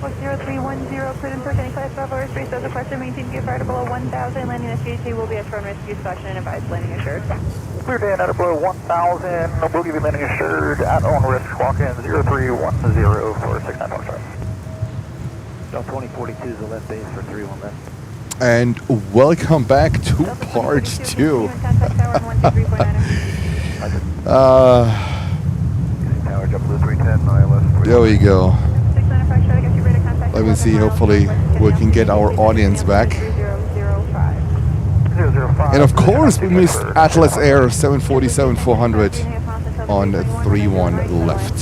Northwest 0310, cleared and circling class Bravo airspace, does request to maintain gear fire below 1000, landing SGT will be a turn rescue caution and advised landing assured. Cleared in at below 1000, we'll give you landing assured at own risk, walk in 0310 for 69 Foxtrot. Delta 2042 is the left base for 31 left. And welcome back to part 2. There we go. Let me see, hopefully we can get our audience back. And of course we missed Atlas Air 747-400 on 31 left.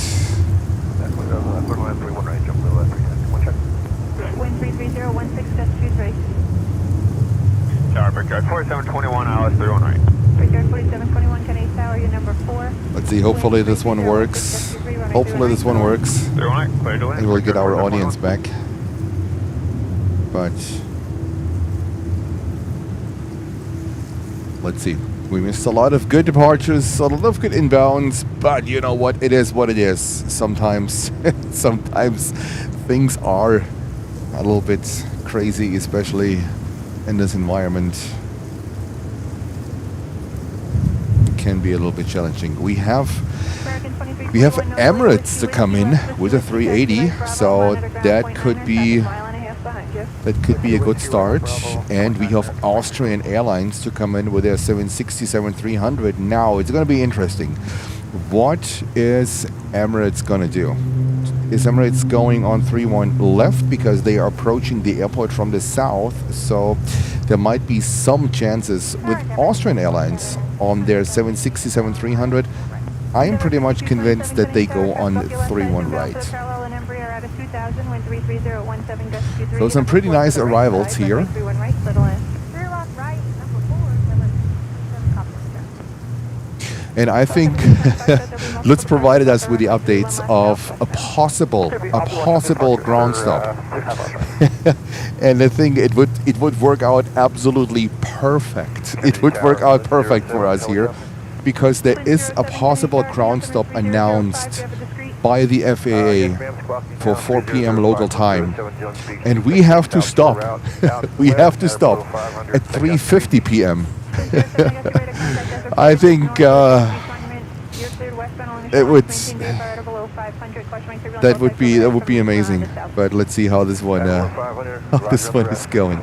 Tower, Brickyard 4721, ILS 31 right. Brickyard 4721, Canarsie Tower, your number 4. Let's see, hopefully this one works. Hopefully this one works. 31 right, clear to land. And we'll get our audience back. But let's see. We missed a lot of good departures, a lot of good inbounds, but you know what? It is what it is. Sometimes things are a little bit crazy, especially in this environment. It can be a little bit challenging. We have Emirates to come in with a 380, so that could be a good start. And we have Austrian Airlines to come in with their 767-300. Now it's going to be interesting. What is Emirates going to do? Is Emirates going on 31 left because they are approaching the airport from the south? So there might be some chances with Austrian Airlines on their 767-300. I am pretty much convinced that they go on 31 right. So some pretty nice arrivals here. And I think Lutz provided us with the updates of a possible ground stop. And I think it would work out absolutely perfect. It would work out perfect for us here, because there is a possible ground stop announced by the FAA for 4 p.m. local time, and we have to stop. We have to stop at 3:50 p.m. I think that would be amazing. But let's see how this one is going.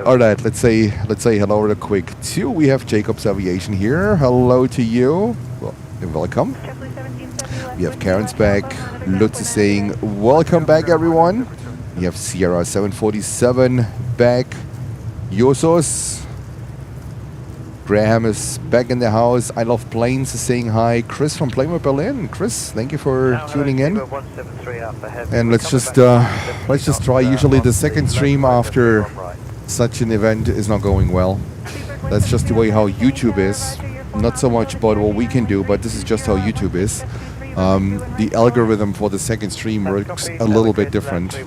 All right, let's say hello real quick too. We have Jacob's Aviation here. Hello to you. Well, welcome. We have Karen's back. Lutz is saying welcome back, everyone. We have Sierra 747 back. Yosos. Graham is back in the house. I Love Planes is saying hi. Chris from Playmore Berlin. Chris, thank you for tuning in. And let's just try. Usually the second stream after such an event is not going well. That's just the way how YouTube is. Not so much about what we can do, but this is just how YouTube is. The algorithm for the second stream works a little bit different.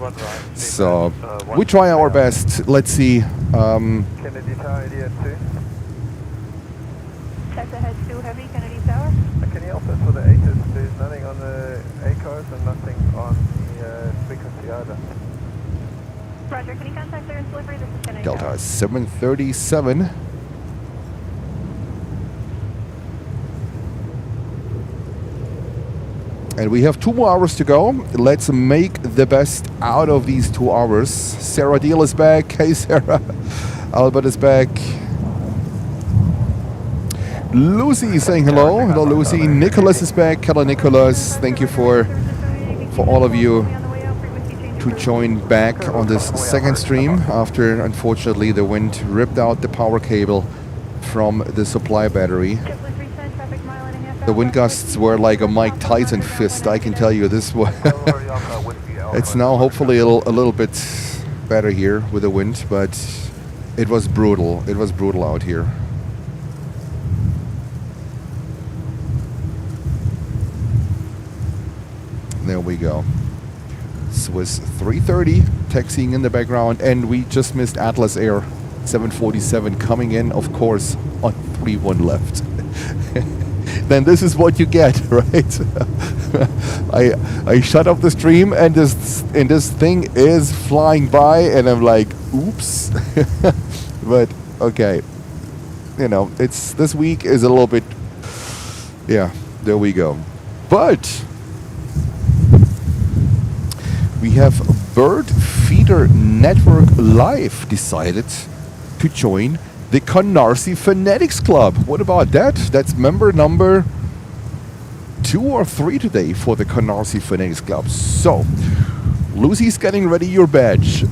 So we try our best. Let's see. Ahead 2 heavy, Kennedy Tower. Can you also for the ATIS, there's nothing on the ACOs and nothing on the frequency either. Roger, can you contact clearance delivery? This is Kennedy Delta Tower. 737. And we have 2 more hours to go. Let's make the best out of these 2 hours. Sarah Deal is back. Hey Sarah. Albert is back. Lucy is saying hello. Hello Lucy. Nicholas is back. Hello Nicholas. Thank you for all of you to join back on this second stream after unfortunately the wind ripped out the power cable from the supply battery. The wind gusts were like a Mike Tyson fist, I can tell you this one. It's now hopefully a little bit better here with the wind, but it was brutal. It was brutal out here. There we go. Swiss 330 taxiing in the background, and we just missed Atlas Air 747 coming in, of course, on 31 left. Then this is what you get, right? I shut off the stream and this thing is flying by and I'm like, oops. But okay, you know, it's this week is a little bit, yeah, there we go. But we have Bird Feeder Network Live decided to join the Canarsie Fanatics Club. What about that? That's member number 2 or 3 today for the Canarsie Fanatics Club. So, Lucy's getting ready your badge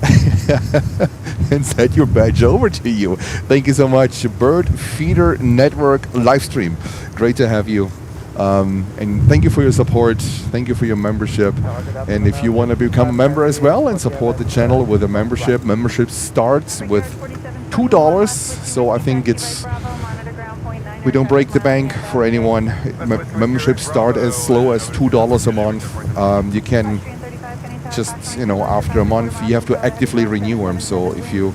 and send your badge over to you. Thank you so much, Bird Feeder Network live stream. Great to have you. And thank you for your support. Thank you for your membership. And if you want to become a member as well and support the channel with a membership starts with $2. So I think we don't break the bank for anyone. Memberships start as low as $2 a month. You can just, you know, after a month you have to actively renew them. So if you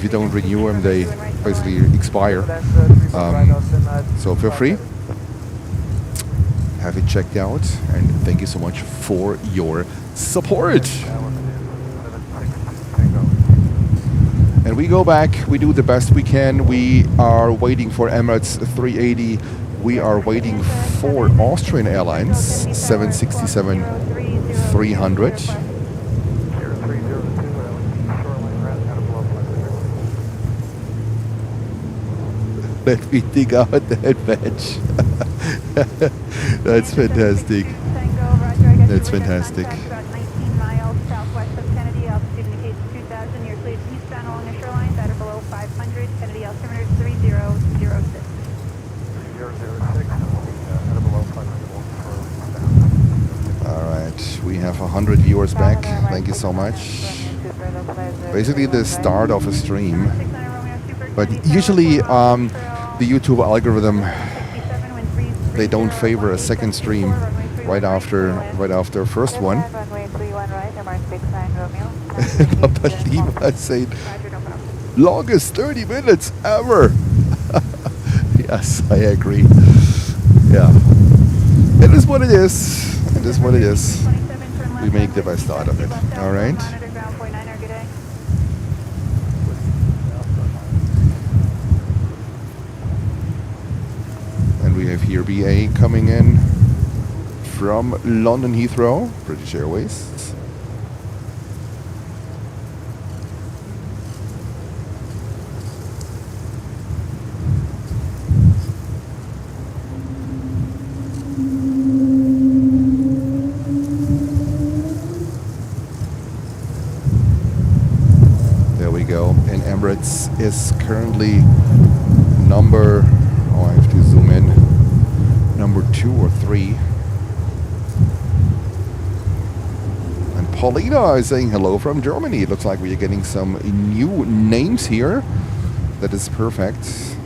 don't renew them, they basically expire. So feel free. Have it checked out, and thank you so much for your support. And we go back, we do the best we can. We are waiting for Emirates A380. We are waiting for Austrian Airlines 767-300. Let me dig out that badge. That's fantastic. That's fantastic. Alright, we have 100 viewers back. Thank you so much. Basically the start of a stream. But usually the YouTube algorithm, they don't favor a second stream right after first one. Papa Lima said, longest 30 minutes ever. Yes, I agree. Yeah, it is what it is. It is what it is. We make the best out of it. All right. We have here BA coming in from London Heathrow, British Airways. There we go. And Emirates is currently number, oh, I have to zoom in. Number 2 or 3. And Paulina is saying hello from Germany. It looks like we are getting some new names here. That is perfect.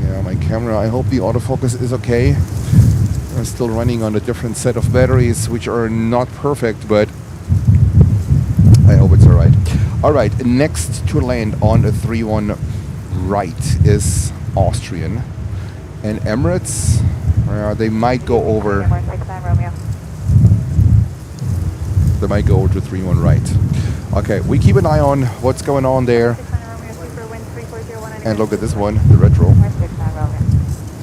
Yeah, my camera, I hope the autofocus is okay. I'm still running on a different set of batteries, which are not perfect, but I hope it's alright. Alright, next to land on a 3-1 right is Austrian. And Emirates, they might go over. They might go over to 3-1 right. Okay, we keep an eye on what's going on there. And look at this one, the retro.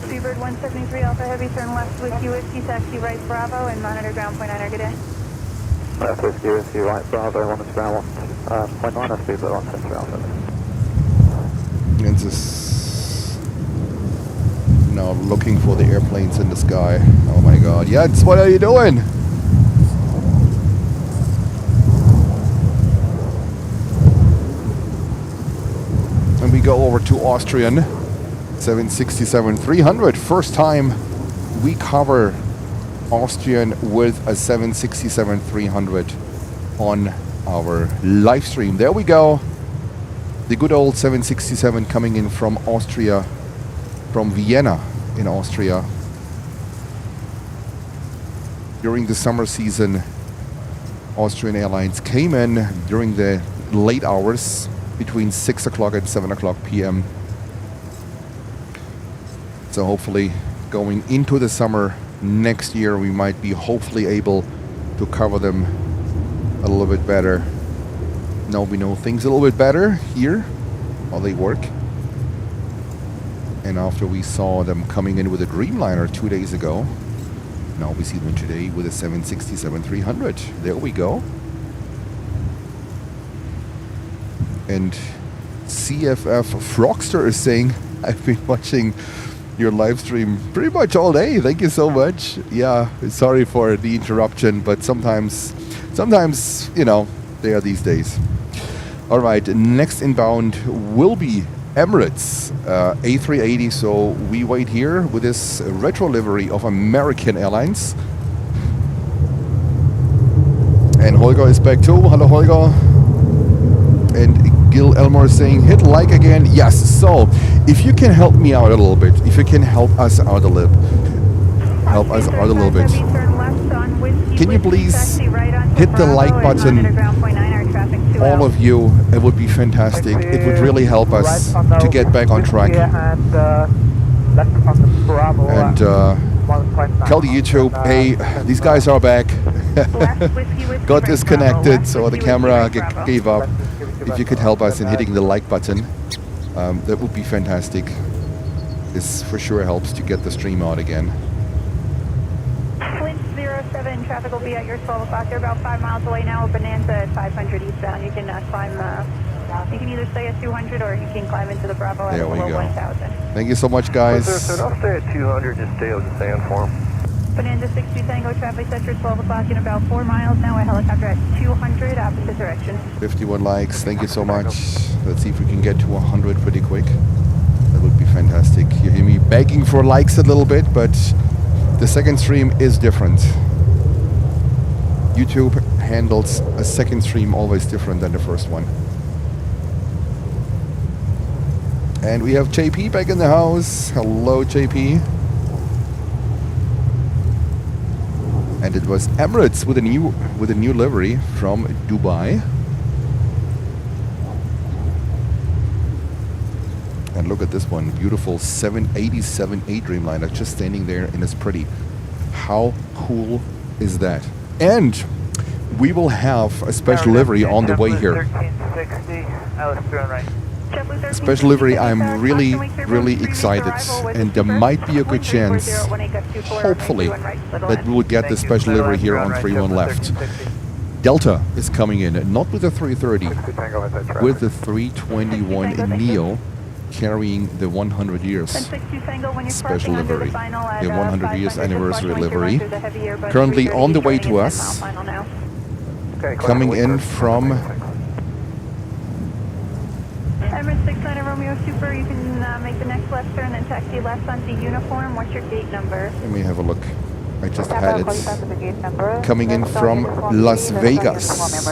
Seabird 173 Alpha Heavy, turn left with USC taxi right Bravo and monitor ground point 9 good day. Left with USC right Bravo, 1 is ground 1.9, speedbird 173 Alpha. And this now looking for the airplanes in the sky. Oh my god. Jens, what are you doing? And we go over to Austrian 767-300. First time we cover Austrian with a 767-300 on our live stream. There we go. The good old 767 coming in from Austria, from Vienna in Austria. During the summer season, Austrian Airlines came in during the late hours between 6 o'clock and 7 o'clock p.m. So hopefully going into the summer next year, we might be hopefully able to cover them a little bit better. Now we know things a little bit better here, how they work. And after we saw them coming in with a Dreamliner 2 days ago, now we see them today with a 767-300. There we go. And CFF Frogster is saying, I've been watching your live stream pretty much all day. Thank you so much. Yeah, sorry for the interruption, but sometimes, you know, they are these days. All right, next inbound will be Emirates A380. So we wait here with this retro livery of American Airlines. And Holger is back too. Hello, Holger. And Gil Elmore is saying, hit like again. Yes, so if you can help me out a little bit, if you can help us out a little bit, can you please hit the like button, all of you? It would be fantastic. It would really help us to get back on track. And tell the YouTube, hey, these guys are back. Got disconnected, so the camera gave up. If you could help us in hitting the like button, that would be fantastic. This for sure helps to get the stream out again. Wind 07, traffic will be at your 12 o'clock. They're about 5 miles away now. Bonanza at 500 eastbound. You can climb, you can either stay at 200 or you can climb into the Bravo at below 1,000. Thank you so much, guys. So don't stay at 200, just stay on the sand for them. Bonanza 62 Tango, traffic set for 12 o'clock in about 4 miles now. A helicopter at 200, opposite direction. 51 likes, thank you so much. Let's see if we can get to 100 pretty quick. That would be fantastic. You hear me begging for likes a little bit, but the second stream is different. YouTube handles a second stream always different than the first one. And we have JP back in the house. Hello, JP. And it was Emirates with a new livery from Dubai. And look at this one, beautiful 787 Dreamliner just standing there and it's pretty. How cool is that? And we will have a special livery on the way here. 1360, right. Special livery, I'm really excited, and there might be a good chance, hopefully, that we will get the special livery here on 31 left. Delta is coming in, not with the 330, with the 321 Neo, carrying the 100 years special livery, the 100 years anniversary livery, currently on the way to us, coming in from Emirates 69 Romeo Super, you can make the next left turn and taxi left onto Uniform. What's your gate number? Let me have a look. I just had it. Coming in from Las Vegas.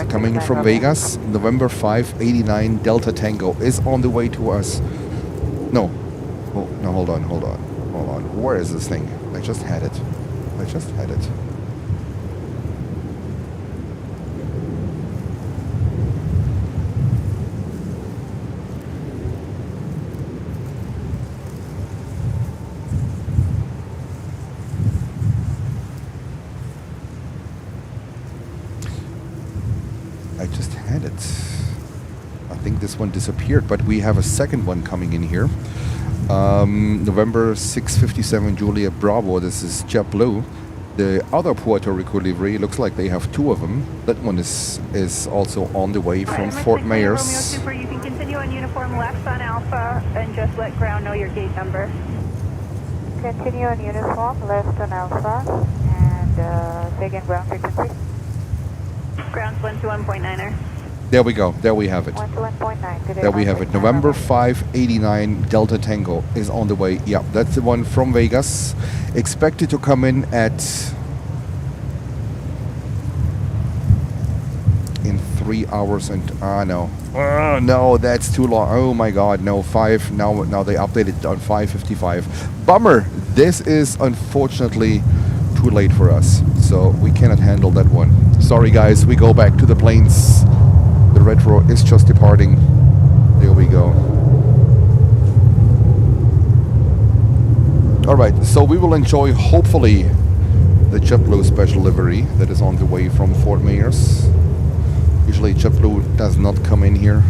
Coming from Vegas, November 589 Delta Tango is on the way to us. No. Oh, no, hold on. Where is this thing? I just had it. I think this one disappeared, but we have a second one coming in here. November 657 Juliet Bravo. This is JetBlue. The other Puerto Rico livery, looks like they have two of them. That one is also on the way from Fort Myers. Romeo Super, you can continue on Uniform left on Alpha and just let ground know your gate number. Continue on Uniform left on Alpha and take in ground frequency. Ground's 121.9er. There we go. There we have it. 121.9. There we have it. November 589 Delta Tango is on the way. Yeah, that's the one from Vegas. Expected to come in in 3 hours and no. Oh, no, that's too long. Oh my God, no. 5 now they updated on 5:55. Bummer. This is unfortunately too late for us, so we cannot handle that one. Sorry guys, we go back to the planes. The retro is just departing. There we go. All right, so we will enjoy, hopefully, the JetBlue special livery that is on the way from Fort Myers. Usually JetBlue does not come in here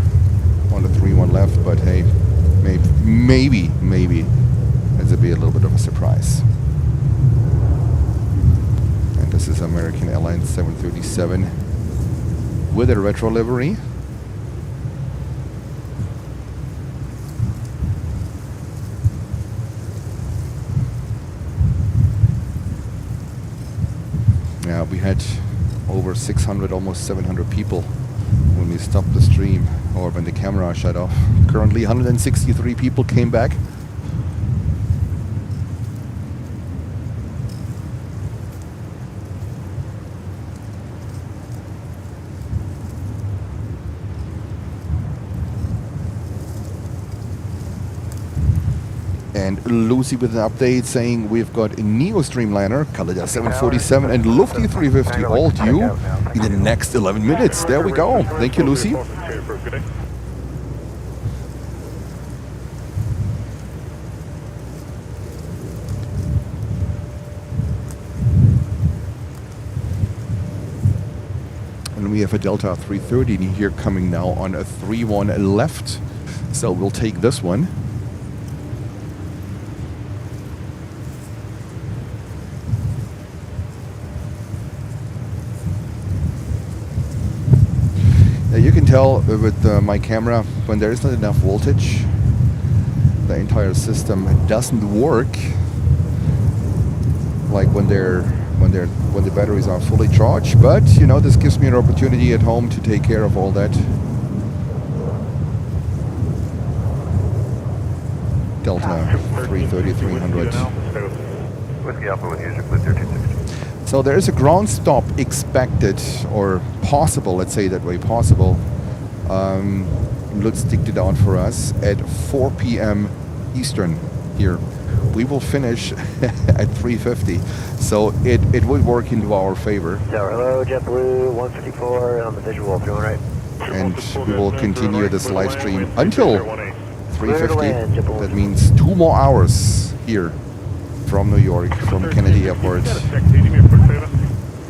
on the 3-1 left, but hey, maybe it's a little bit of a surprise. And this is American Airlines 737 with a retro livery. Yeah, we had over 600, almost 700 people when we stopped the stream, or when the camera shut off. Currently 163 people came back. And Lucy with an update saying we've got a Neo Dreamliner, Kalitta 747 and Lufty 350 all due in the next 11 minutes. There we go. Thank you, Lucy. And we have a Delta 330 here coming now on a 3-1 left. So we'll take this one. You can tell with my camera, when there is not enough voltage, the entire system doesn't work. Like when the batteries are fully charged. But you know, this gives me an opportunity at home to take care of all that. Delta 330, 300. Whiskey Alpha with user Blue 1360. So there is a ground stop expected, or possible, let's say that way, possible. Lutz ticked it out for us at 4 p.m. Eastern here. We will finish at 3:50, so it would work into our favor. Tower, hello, JetBlue 154 on the visual, doing right. And we will continue this live stream until 3:50. That means 2 more hours here from New York, from Kennedy Airport.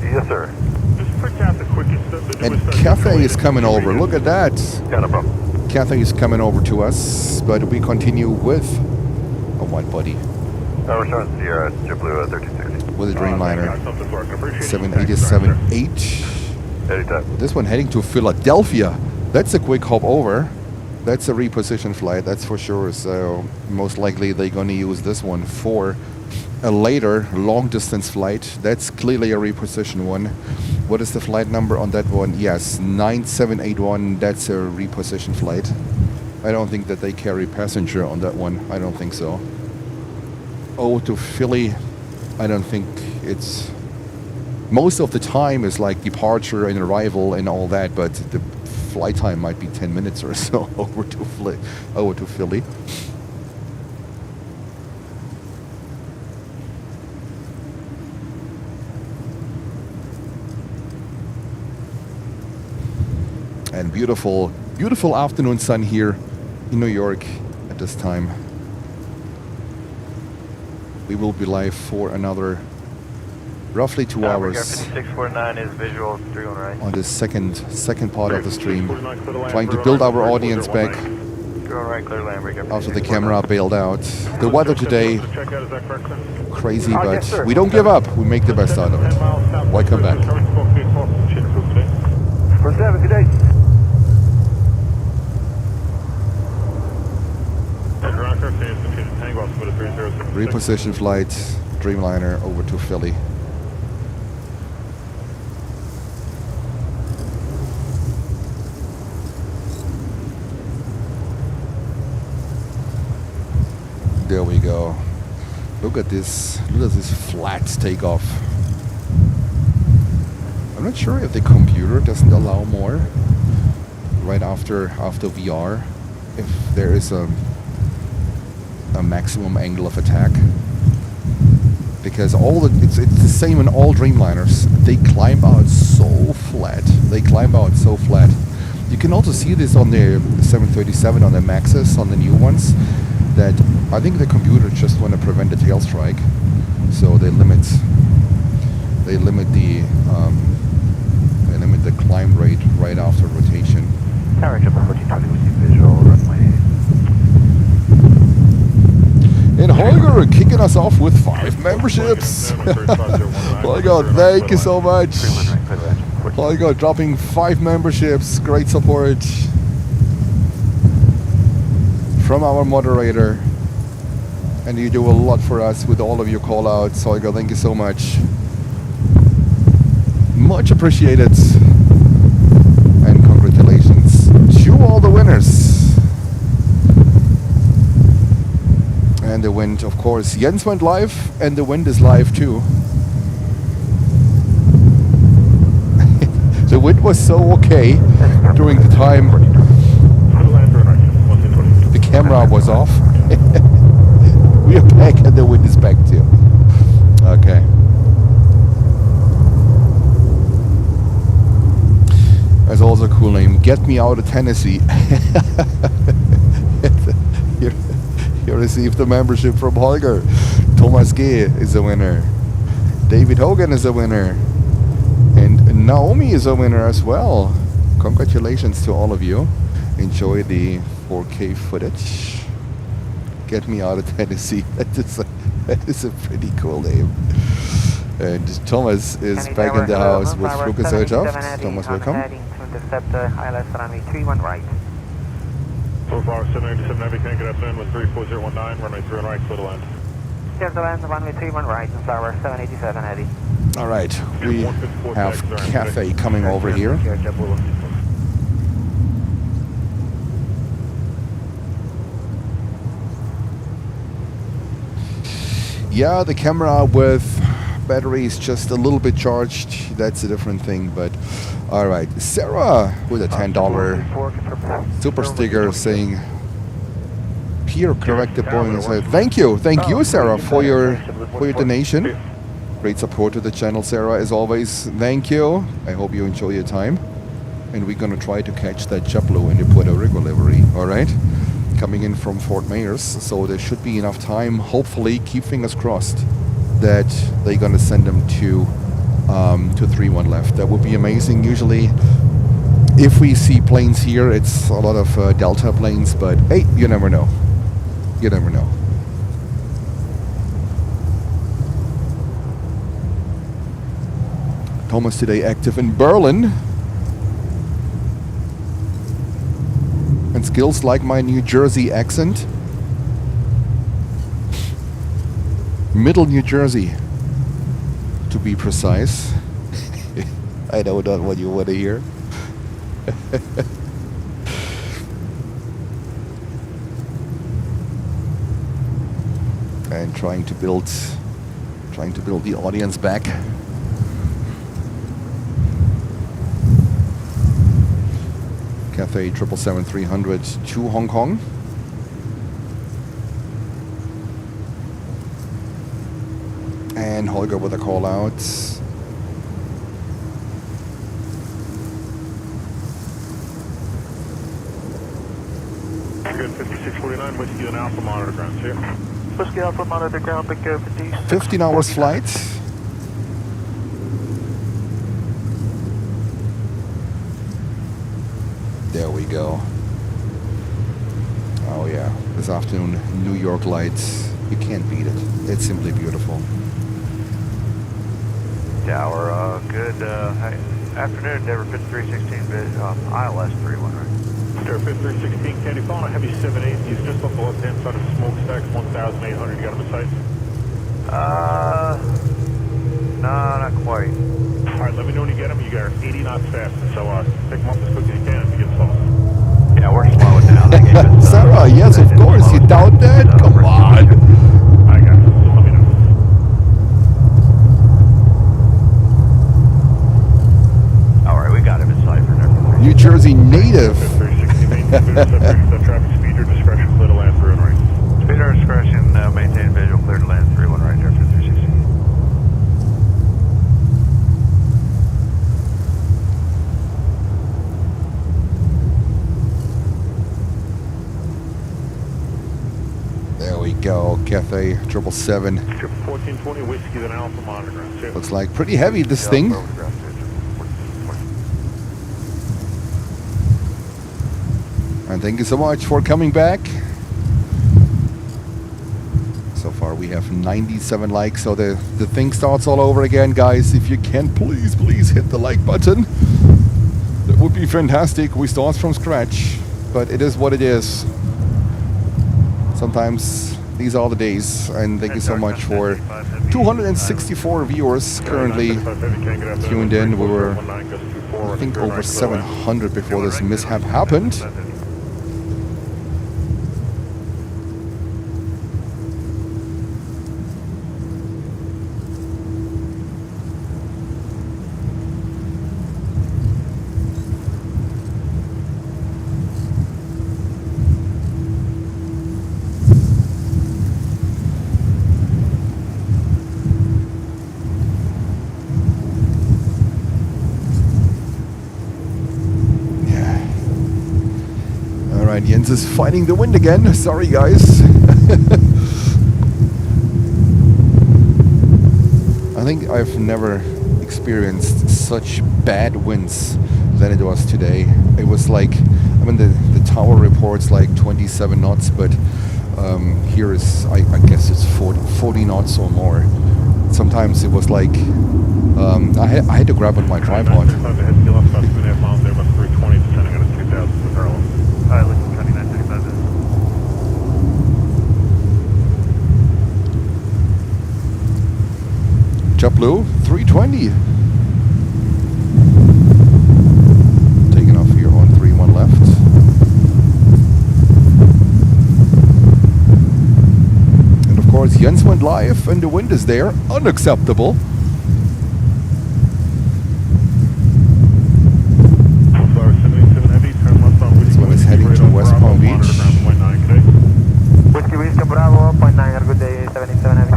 Yes, sir. And Cathay is coming over. Look at that. Cathay is coming over to us, but we continue with a wide body. We're starting Sierra, JetBlue 1360. With a Dreamliner 787-8. This one heading to Philadelphia. That's a quick hop over. That's a reposition flight, that's for sure. So most likely they're going to use this one for a later long distance flight. That's clearly a reposition one. What is the flight number on that one? Yes, 9781. That's a reposition flight. I don't think that they carry passenger on that one. I don't think so. Oh, to Philly, I don't think it's... Most of the time is like departure and arrival and all that, but the flight time might be 10 minutes or so over to Philly. And beautiful, beautiful afternoon sun here in New York at this time. We will be live for another roughly 2 hours 5649 is visual 31 right. on the second part of the stream, trying to build our audience back after the camera bailed out. The weather today, crazy, but we don't give up. We make the best out of it. Welcome back. For 7, good day. Reposition flight, Dreamliner over to Philly. There we go. Look at this flat takeoff. I'm not sure if the computer doesn't allow more right after VR, if there is a maximum angle of attack, because it's the same in all Dreamliners. They climb out so flat. You can also see this on the 737, on the Maxes, on the new ones. that I think the computer just want to prevent a tail strike, so they limit the climb rate right after rotation. Tower JetBlue 1420 with you visual runway. And Holger kicking us off with 5 memberships. Holger, thank you so much. Holger dropping 5 memberships. Great support from our moderator. And you do a lot for us with all of your call outs. Holger, thank you so much. Much appreciated. And congratulations to all the winners. And the wind, of course, Jens went live, and the wind is live too. The wind was so okay during the time the camera was off. We are back, and the wind is back too. Okay. That's also a cool name. Get me out of Tennessee. You received a membership from Holger. Thomas G. is a winner. David Hogan is a winner. And Naomi is a winner as well. Congratulations to all of you. Enjoy the 4K footage. Get me out of Tennessee. That is a pretty cool name. And Thomas is back in the house with Fluggesellschaft. Thomas, welcome. Intercept ILS runway 31 right. So far, 787 Heavy, can get up in with 34019, runway 31 right, clear to land. Clear to land, runway 31 right, and flower 787 Eddie. All right, we have Cafe coming over here. Yeah, the camera with battery is just a little bit charged. That's a different thing, but all right. Sarah with a $10 super sticker saying Pierre corrected Boeing. So thank you, Sarah, for your donation. Great support to the channel, Sarah, as always. Thank you. I hope you enjoy your time, and we're gonna try to catch that JetBlue in the Puerto Rico livery. All right, coming in from Fort Myers, so there should be enough time. Hopefully, keep fingers crossed that they're gonna send them to 3-1 left. That would be amazing. Usually, if we see planes here, it's a lot of Delta planes, but hey, you never know. You never know. Thomas today active in Berlin. And skills like my New Jersey accent. Middle New Jersey, to be precise. I know not what you want to hear. And trying to build the audience back. Cathay 777-300 to Hong Kong. And Holger with a call out. Good, 5649, Whiskey and Alpha monitor grounds here. Whiskey Alpha monitor ground, big go 15 hours flight. There we go. Oh yeah, this afternoon, New York lights. You can't beat it. It's simply beautiful. Tower, good afternoon, Denver 5316, ILS 31, right? Star 5316, Candy phone, a heavy 78. He's just off the left-hand side of the smokestack, 1,800. You got him in sight? No, not quite. All right, let me know when you get him. You got 80 knots fast, so take him off as quick as you can if you get slow. Yeah, we're slowing down. They gave us, Sarah, yes, of course. You doubt that? Come on. I got it. Just let me know. All right, we got him in sight for number 3. New Jersey native. 5316, maintain traffic, speed or discretion, clear to land 31 right. Speed or discretion, maintain visual, clear to land 31 right there, 5316. Cathay 777. 1420 whiskey, then Alpha monitor ground 2. Looks like pretty heavy, this thing. And thank you so much for coming back. So far we have 97 likes, so the thing starts all over again, guys. If you can, please hit the like button. That would be fantastic. We start from scratch, but it is what it is. Sometimes these are the days, and thank you so much for 264 viewers currently tuned in. We were, I think, over 700 before this mishap happened. Jens is fighting the wind again. Sorry, guys. I think I've never experienced such bad winds than it was today. It was like, I mean, the tower reports like 27 knots, but here is, I guess it's 40 knots or more. Sometimes it was like, I had to grab on my tripod. JetBlue 320. Taking off here on 31 left. And of course Jens went live and the wind is there. Unacceptable. This one is heading to West Palm Beach. Whiskey Whiskey Bravo, 0.9, good day, 77 Heavy.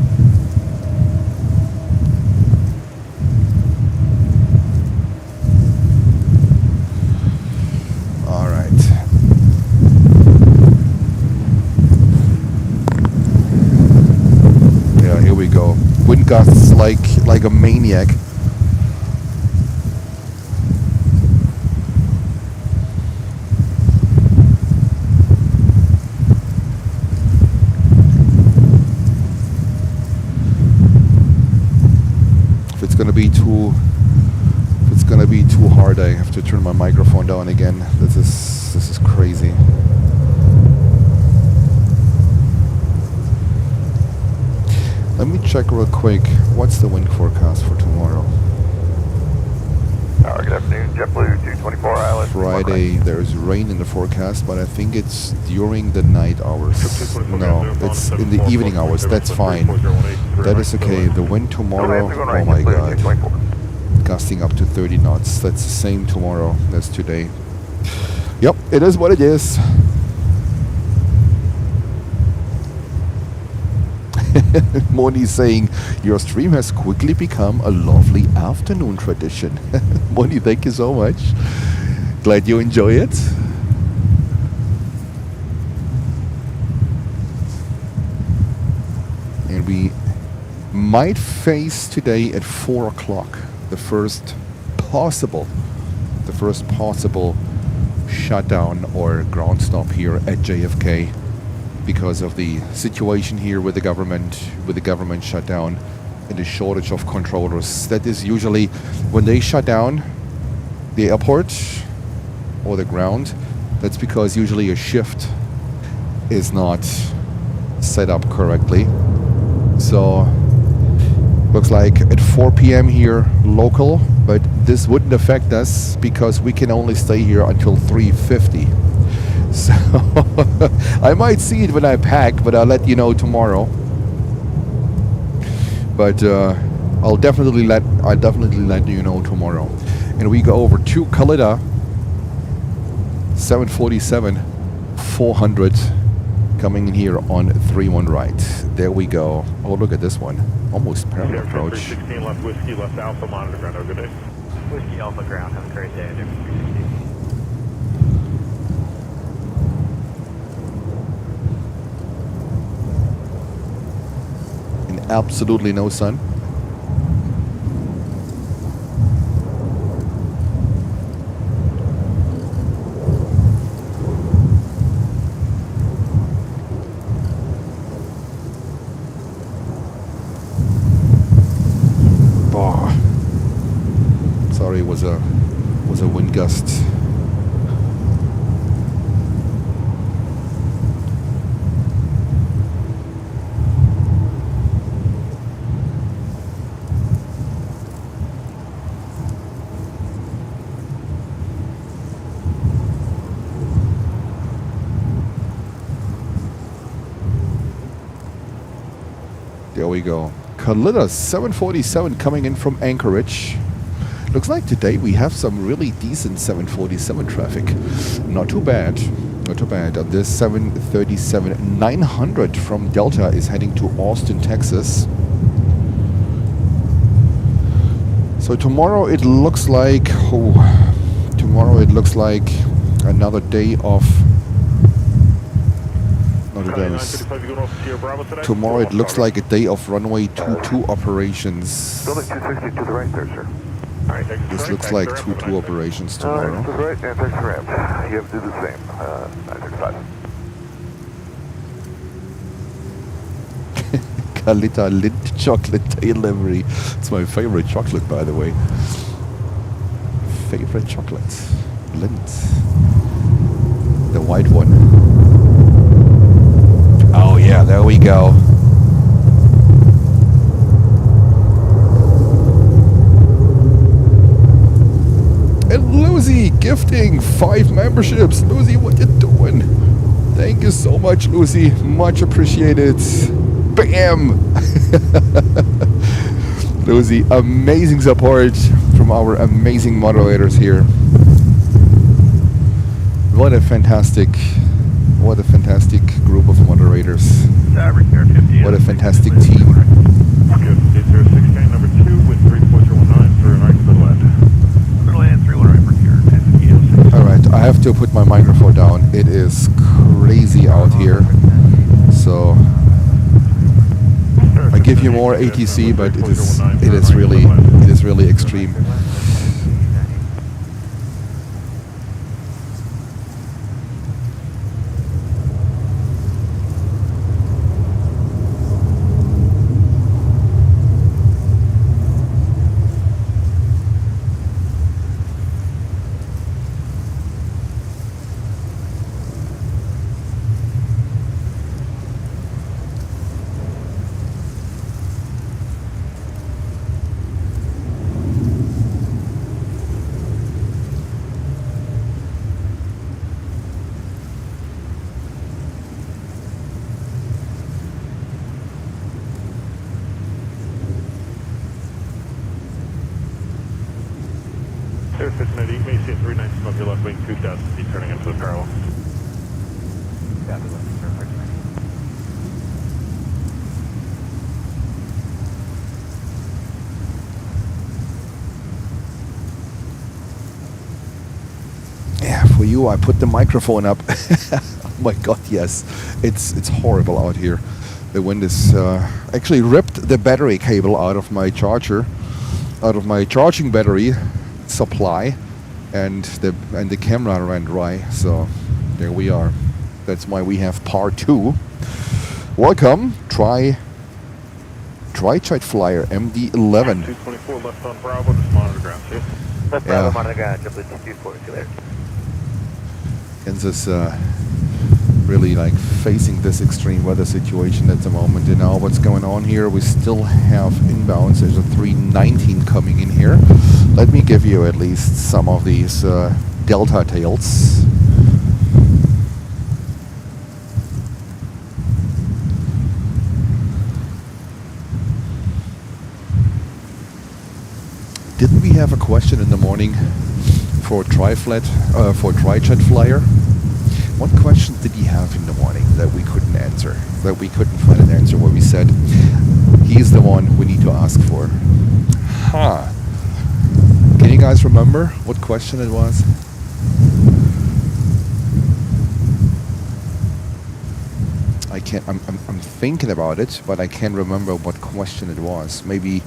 Wind gusts like a maniac. If it's gonna be too hard, I have to turn my microphone down again. This is crazy. Let me check real quick. What's the wind forecast for tomorrow? Good afternoon, JetBlue 224 Island. Friday, there's rain in the forecast, but I think it's during the night hours. No, it's in the evening hours. That's fine. That is okay. The wind tomorrow, oh my god. Gusting up to 30 knots. That's the same tomorrow as today. Yep, it is what it is. Moni saying, your stream has quickly become a lovely afternoon tradition. Moni, thank you so much. Glad you enjoy it. And we might face today at 4 o'clock the first possible shutdown or ground stop here at JFK. Because of the situation here with the government shutdown and the shortage of controllers. That is usually when they shut down the airport or the ground, that's because usually a shift is not set up correctly. So looks like at 4 p.m. here local, but this wouldn't affect us because we can only stay here until 3:50. So I might see it when I pack, but I'll let you know tomorrow. But I'll definitely let you know tomorrow. And we go over to Kalitta 747 400 coming in here on 31 right. There we go. Oh, look at this one. Almost parallel approach. 16 left whiskey, left alpha monitor ground. Have a good day. Whiskey Alpha ground. Have a great day. absolutely no sun. Sorry, was a wind gust. There we go. Kalitta 747 coming in from Anchorage. Looks like today we have some really decent 747 traffic. Not too bad. Not too bad. This 737-900 from Delta is heading to Austin, Texas. So tomorrow it looks like... tomorrow it looks like another day of... Tomorrow it looks like a day of runway 22 operations. Building 260 to the right there, sir. This looks like 22 operations tomorrow. To the right, and thanks for ramp. You have to do the same. 965. Kalitta Lindt chocolate tail livery. It's my favorite chocolate, by the way. Favorite chocolate. Lindt. The white one. Oh yeah, there we go. And Lucy gifting 5 memberships. Lucy, what you doing? Thank you so much, Lucy. Much appreciated. Bam! Lucy, amazing support from our amazing moderators here. What a fantastic group of moderators. What a fantastic team. number 2 with 3.019 for an right to the left. Alright, I have to put my microphone down. It is crazy out here. So I give you more ATC, but it is really extreme. You may see a 319 off your left wing, 2,000 feet turning into the parallel. Yeah, for you, I put the microphone up. Oh my God, yes, it's horrible out here. The wind is actually ripped the battery cable out of my charger, out of my charging battery supply, and the camera ran dry. So there we are. That's why we have part 2. Welcome, try jet flyer MD-11. 224 left on Bravo, just monitor ground, see? Left Bravo, monitor ground, JetBlue 224, clear. Kansas really like facing this extreme weather situation at the moment. You know what's going on here. We still have inbounds. There's a 319 coming in here. Let me give you at least some of these Delta tails. Didn't we have a question in the morning for tri-jet flyer? What question did he have in the morning that we couldn't answer? That we couldn't find an answer where we said, he's the one we need to ask for. Huh. Can you guys remember what question it was? I can't. I'm thinking about it, but I can't remember what question it was. Maybe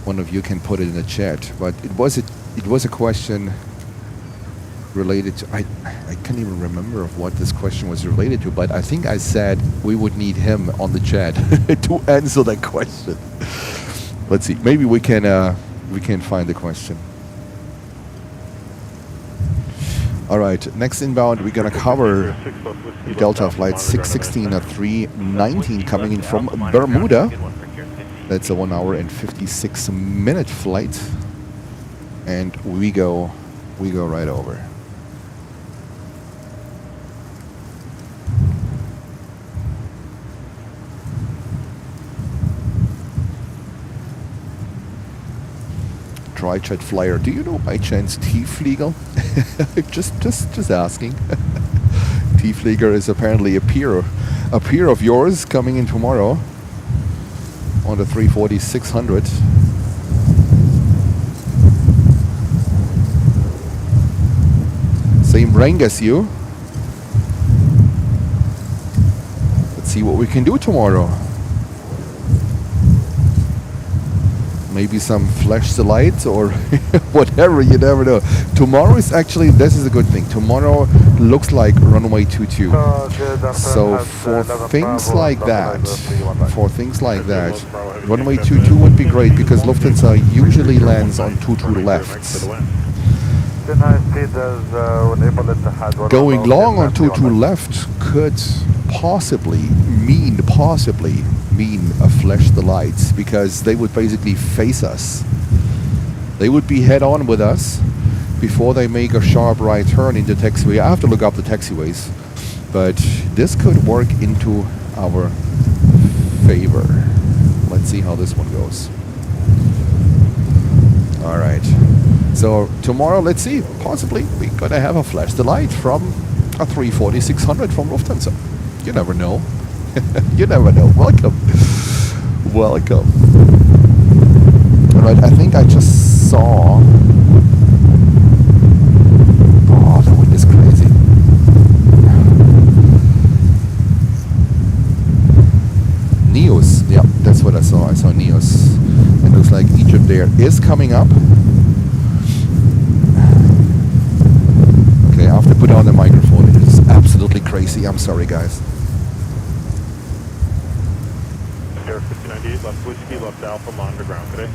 one of you can put it in the chat. But it was a question related to. I can't even remember of what this question was related to. But I think I said we would need him on the chat to answer that question. Let's see. Maybe we can find the question. All right, next inbound, we're going to cover Delta Flight 616 at 319 coming in from Bermuda. That's a 1 hour and 56 minute flight. And we go right over. Dry-jet flyer. Do you know by chance Tiefflieger? just asking. Tiefflieger is apparently a peer of yours coming in tomorrow on the 340-600. Same rank as you. Let's see what we can do tomorrow. Maybe some flash the lights or whatever, you never know. Tomorrow is actually, this is a good thing. Tomorrow looks like runway 22. So for things like that, runway 22 would be great because Lufthansa usually lands on 22 lefts. Going long on 22 left could possibly mean a flash the lights because they would basically face us. They would be head on with us before they make a sharp right turn into taxiway. I have to look up the taxiways, but this could work into our favor. Let's see how this one goes. All right. So tomorrow, let's see. Possibly we're gonna have a flash the light from a 340-600 from Lufthansa. You never know. You never know. Welcome. Welcome. Alright, I think I just saw... Oh, the wind is crazy. Neos. Yeah, that's what I saw. I saw Neos. It looks like EgyptAir is coming up. Okay, I have to put on the microphone. It is absolutely crazy. I'm sorry, guys. Air 5098, left whiskey, left alpha, monitor ground today.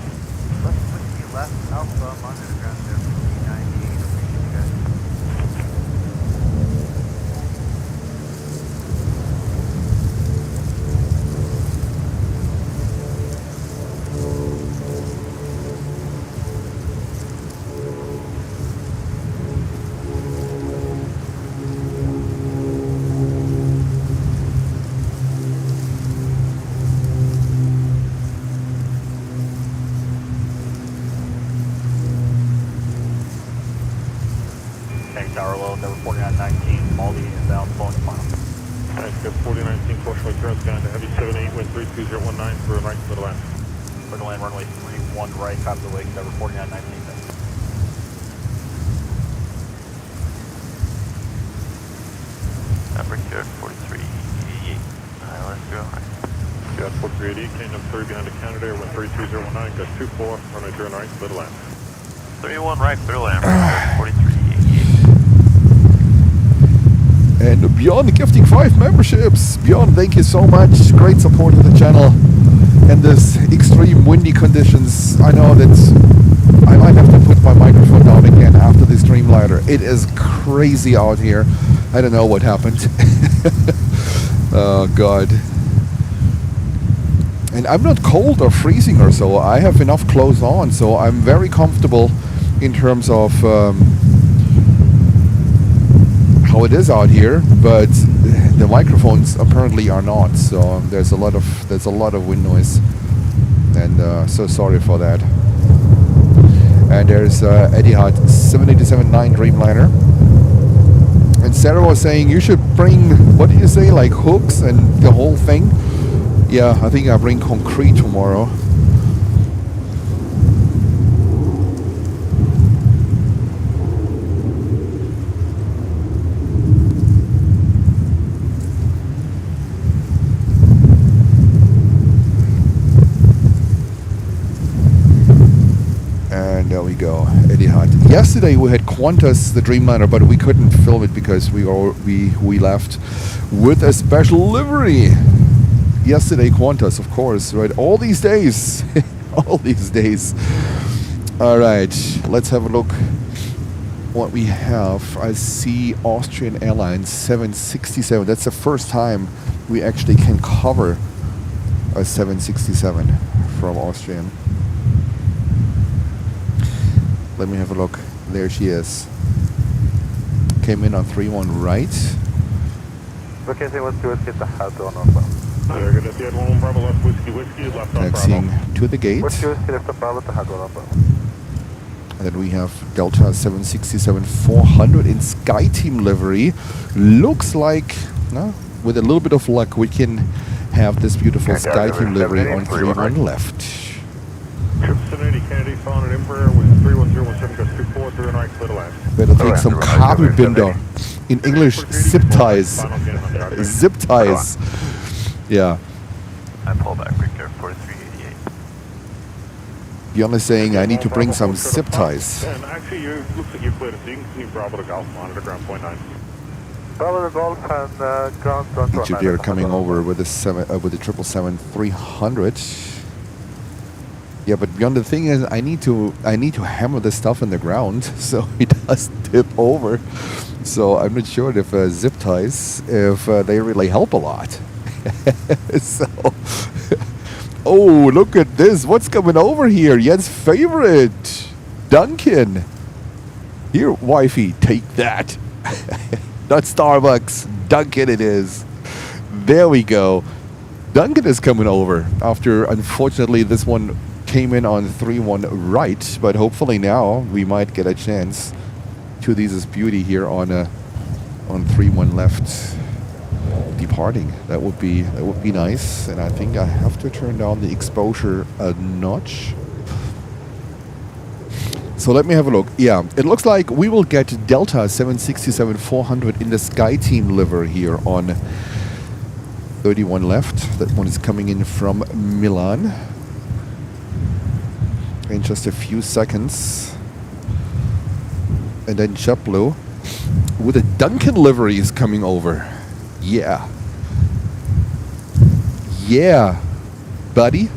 Left whiskey, left alpha, monitor ground there, 5098, appreciate you guys. Tower low, number 4919, all the inbound, phone final. Thanks, good 4019, course right turn, sky to heavy 78, wind 32019, for right to the left. We're going to land runway 31 right, top of the wake, number 4919. Number here, 4388. Alright, let's go. Got 4380, came up 3 behind the Canada, wind 32019, got 24, runway turn right, clear to land. 31 right, clear land, 4388. And Beyond gifting 5 memberships. Beyond, thank you so much. Great support of the channel. And this extreme windy conditions. I know that I might have to put my microphone down again after this Dreamliner. It is crazy out here. I don't know what happened. Oh God. And I'm not cold or freezing or so. I have enough clothes on, so I'm very comfortable in terms of how it is out here, but the microphones apparently are not. So there's a lot of wind noise, and so sorry for that. And there's Etihad 787-9 Dreamliner. And Sarah was saying you should bring, what did you say, like hooks and the whole thing? Yeah, I think I'll bring concrete tomorrow. And there we go, Etihad. Yesterday we had Qantas, the Dreamliner, but we couldn't film it because we left with a special livery. Yesterday Qantas, of course, right? All these days, all these days. All right, let's have a look what we have. I see Austrian Airlines 767. That's the first time we actually can cover a 767 from Austrian. Let me have a look. There she is. Came in on 3-1 right. Vacancy 1 get the hat on Bravo. Taxiing to the gate. 1 left on Bravo, the hat on Bravo. And then we have Delta 767-400 in SkyTeam livery. Looks like, with a little bit of luck, we can have this beautiful SkyTeam livery on 3-1 left. Trip 780 Kennedy found an Embraer with 31017 goes 24 through and right to the left. Better take some carbon binder. In English, zip ties. Zip ties. Yeah. And pull back, Victor, 4388. Beyond is saying I need to bring some zip ties. And actually, looks like you cleared it, so you can continue Bravo to Golf, monitor ground point 9. Bravo to Golf and ground front. EgyptAir coming over with the 777-300. Yeah, but beyond the thing is, I need to hammer the stuff in the ground so it doesn't tip over. So I'm not sure if zip ties, if they really help a lot. So, oh, look at this! What's coming over here? Jens' favorite, Duncan. Here, wifey, take that. Not Starbucks, Duncan it is. There we go. Duncan is coming over after, unfortunately, this one came in on 3-1 right, but hopefully now we might get a chance to this beauty here on 3-1 left departing. That would be nice, and I think I have to turn down the exposure a notch. So let me have a look. Yeah, it looks like we will get Delta 767-400 in the SkyTeam liver here on 31 left. That one is coming in from Milan. In just a few seconds. And then JetBlue with a Duncan livery is coming over. Yeah. Yeah, buddy.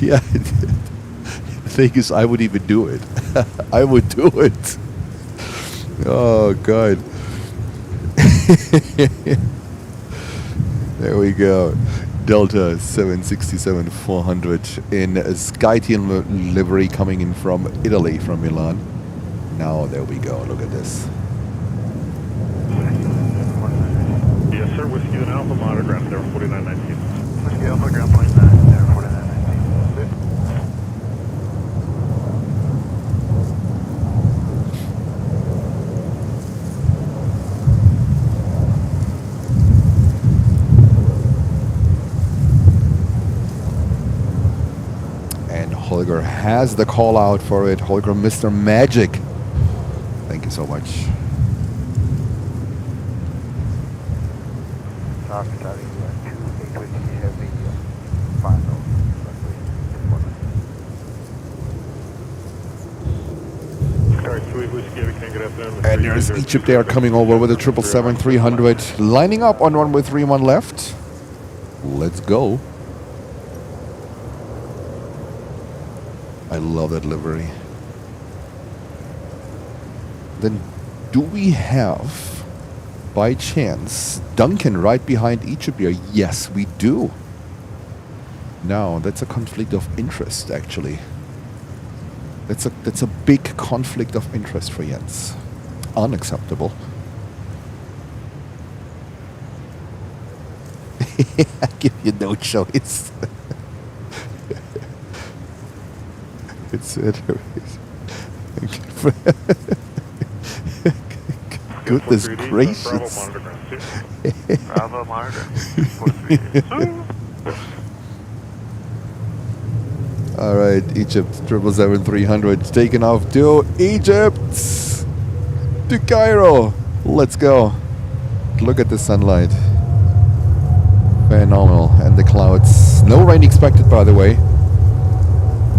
Yeah. The thing is, I would even do it. I would do it. Oh, God. There we go. Delta 767-400 in a SkyTeam livery coming in from Italy, from Milan. Now, there we go. Look at this. Yes, sir. Whiskey and Alpha monitor ground there 4919. Whiskey Alpha ground point 9 there 4919. Holger has the call out for it. Holger, Mr. Magic. Thank you so much. And there's EgyptAir coming over with a 777-300, lining up on runway 31 left. Let's go. I love that livery. Then do we have, by chance, Duncan right behind EgyptAir? Yes, we do. Now, that's a conflict of interest, actually. That's a big conflict of interest for Jens. Unacceptable. I give you no choice. It's goodness gracious. Bravo monitor. All right, Egypt 777-300 taken off to Egypt. to Cairo. Let's go. Look at the sunlight. Phenomenal. And the clouds. No rain expected, by the way.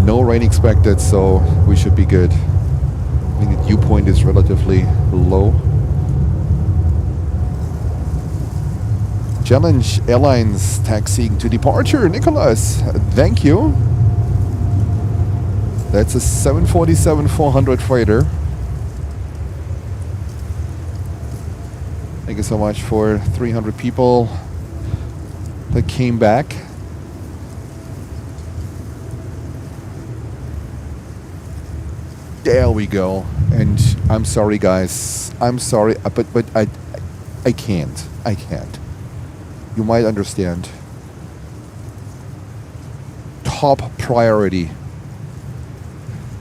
No rain expected, so we should be good. I think the dew point is relatively low. Challenge Airlines taxiing to departure. Nicholas, thank you. That's a 747-400 freighter. Thank you so much for 300 people that came back. There we go. And I'm sorry, guys. I'm sorry, but I can't. I can't. You might understand. Top priority.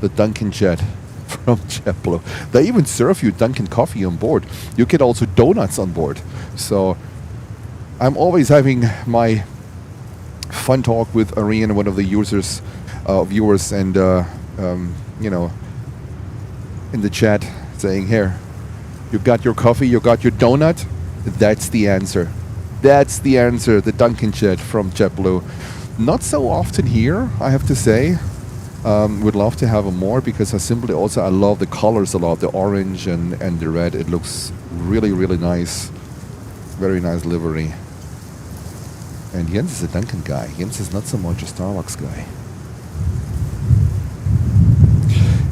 The Dunkin' Jet from JetBlue. They even serve you Dunkin' coffee on board. You get also donuts on board. So I'm always having my fun talk with Arian, one of the viewers, and you know, in the chat, saying, "Here, you got your coffee, you got your donut. That's the answer. That's the answer." The Dunkin' Jet from JetBlue. Not so often here, I have to say. Would love to have more because I love the colors a lot, the orange and the red. It looks really, really nice. Very nice livery. And Jens is a Dunkin' guy. Jens is not so much a Starbucks guy.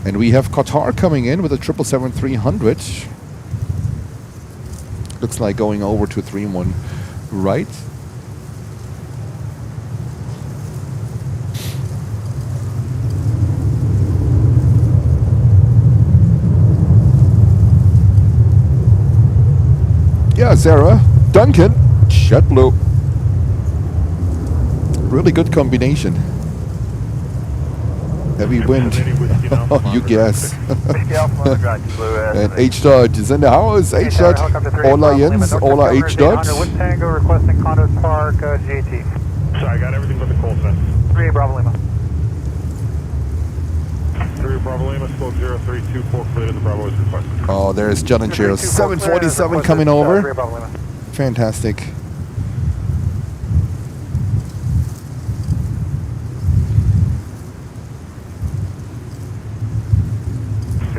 And we have Qatar coming in with a 777-300. Looks like going over to 3-1 right. Yeah, Sarah, Dunkin', JetBlue. Really good combination. Heavy wind. Oh, you guess. And H Dodge is in the house. H Dodge. Hola Jens. Hola H Dodge. Tango requesting Condos Park, GT. So I got everything but the call sign. 3 Bravo Lima. 3 Bravo Lima, slope 0324, clear to the Bravo is requested. Oh, there's John and Cheers. 747 coming over. Fantastic.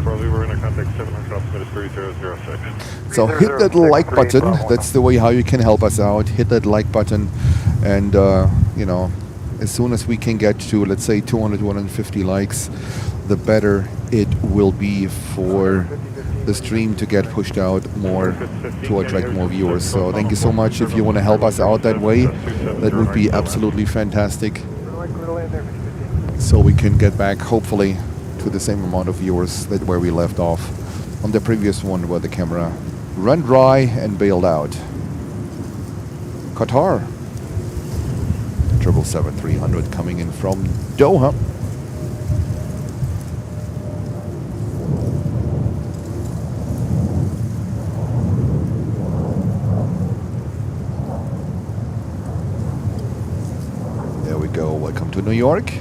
We're in a contact 700 altimeter 3006. So hit that like button. That's the way how you can help us out. Hit that like button, and you know, as soon as we can get to, let's say, 200, 250 likes, the better it will be for the stream to get pushed out more, to attract more viewers. So thank you so much. If you want to help us out that way, that would be absolutely fantastic. So we can get back, hopefully, to the same amount of viewers that where we left off on the previous one, where the camera ran dry and bailed out. Qatar 777-300 coming in from Doha. There we go. Welcome to New York.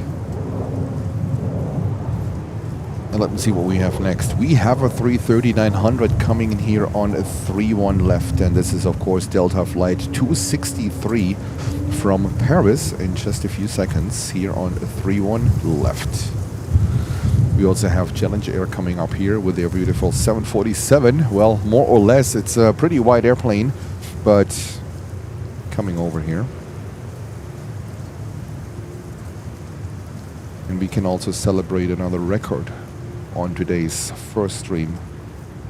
And let me see what we have next. We have a 330-900 coming in here on a 3-1 left, and this is of course Delta Flight 263 from Paris in just a few seconds here on a 3-1 left. We also have Challenge Air coming up here with their beautiful 747. Well, more or less, it's a pretty wide airplane, but coming over here. And we can also celebrate another record on today's first stream.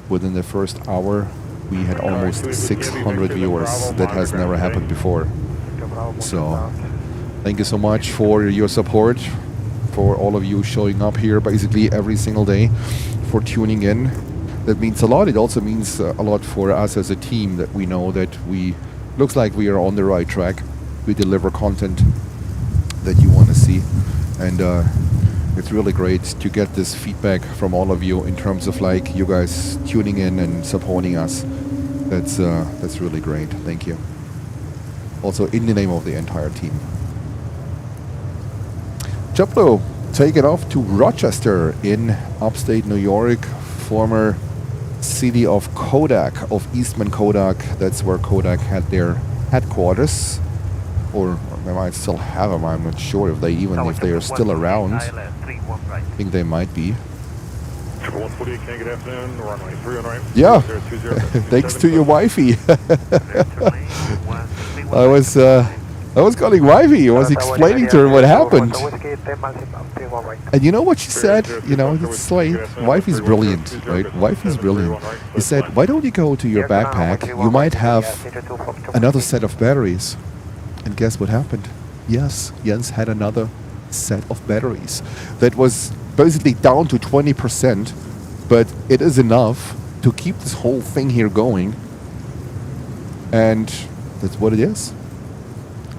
Within the first hour, we had almost 600 viewers. That has never happened before. So thank you so much for your support, for all of you showing up here basically every single day, for tuning in. That means a lot. It also means a lot for us as a team, that we know that we looks like we are on the right track. We deliver content that you want to see, and it's really great to get this feedback from all of you in terms of like you guys tuning in and supporting us. That's really great. Thank you. Also in the name of the entire team. JetBlue taking off to Rochester in upstate New York. Former city of Kodak, of Eastman Kodak. That's where Kodak had their headquarters, or they might still have them. I'm not sure if they are still around. I think they might be. 148, can I get afternoon, runway 3 on right. Yeah, thanks to your wifey. I was calling wifey. I was explaining to her what happened. And you know what she said? You know, it's like, wifey's brilliant, right? Wifey's brilliant. He said, why don't you go to your backpack? You might have another set of batteries. And guess what happened? Yes, Jens had another set of batteries. That was basically down to 20%, but it is enough to keep this whole thing here going. And that's what it is.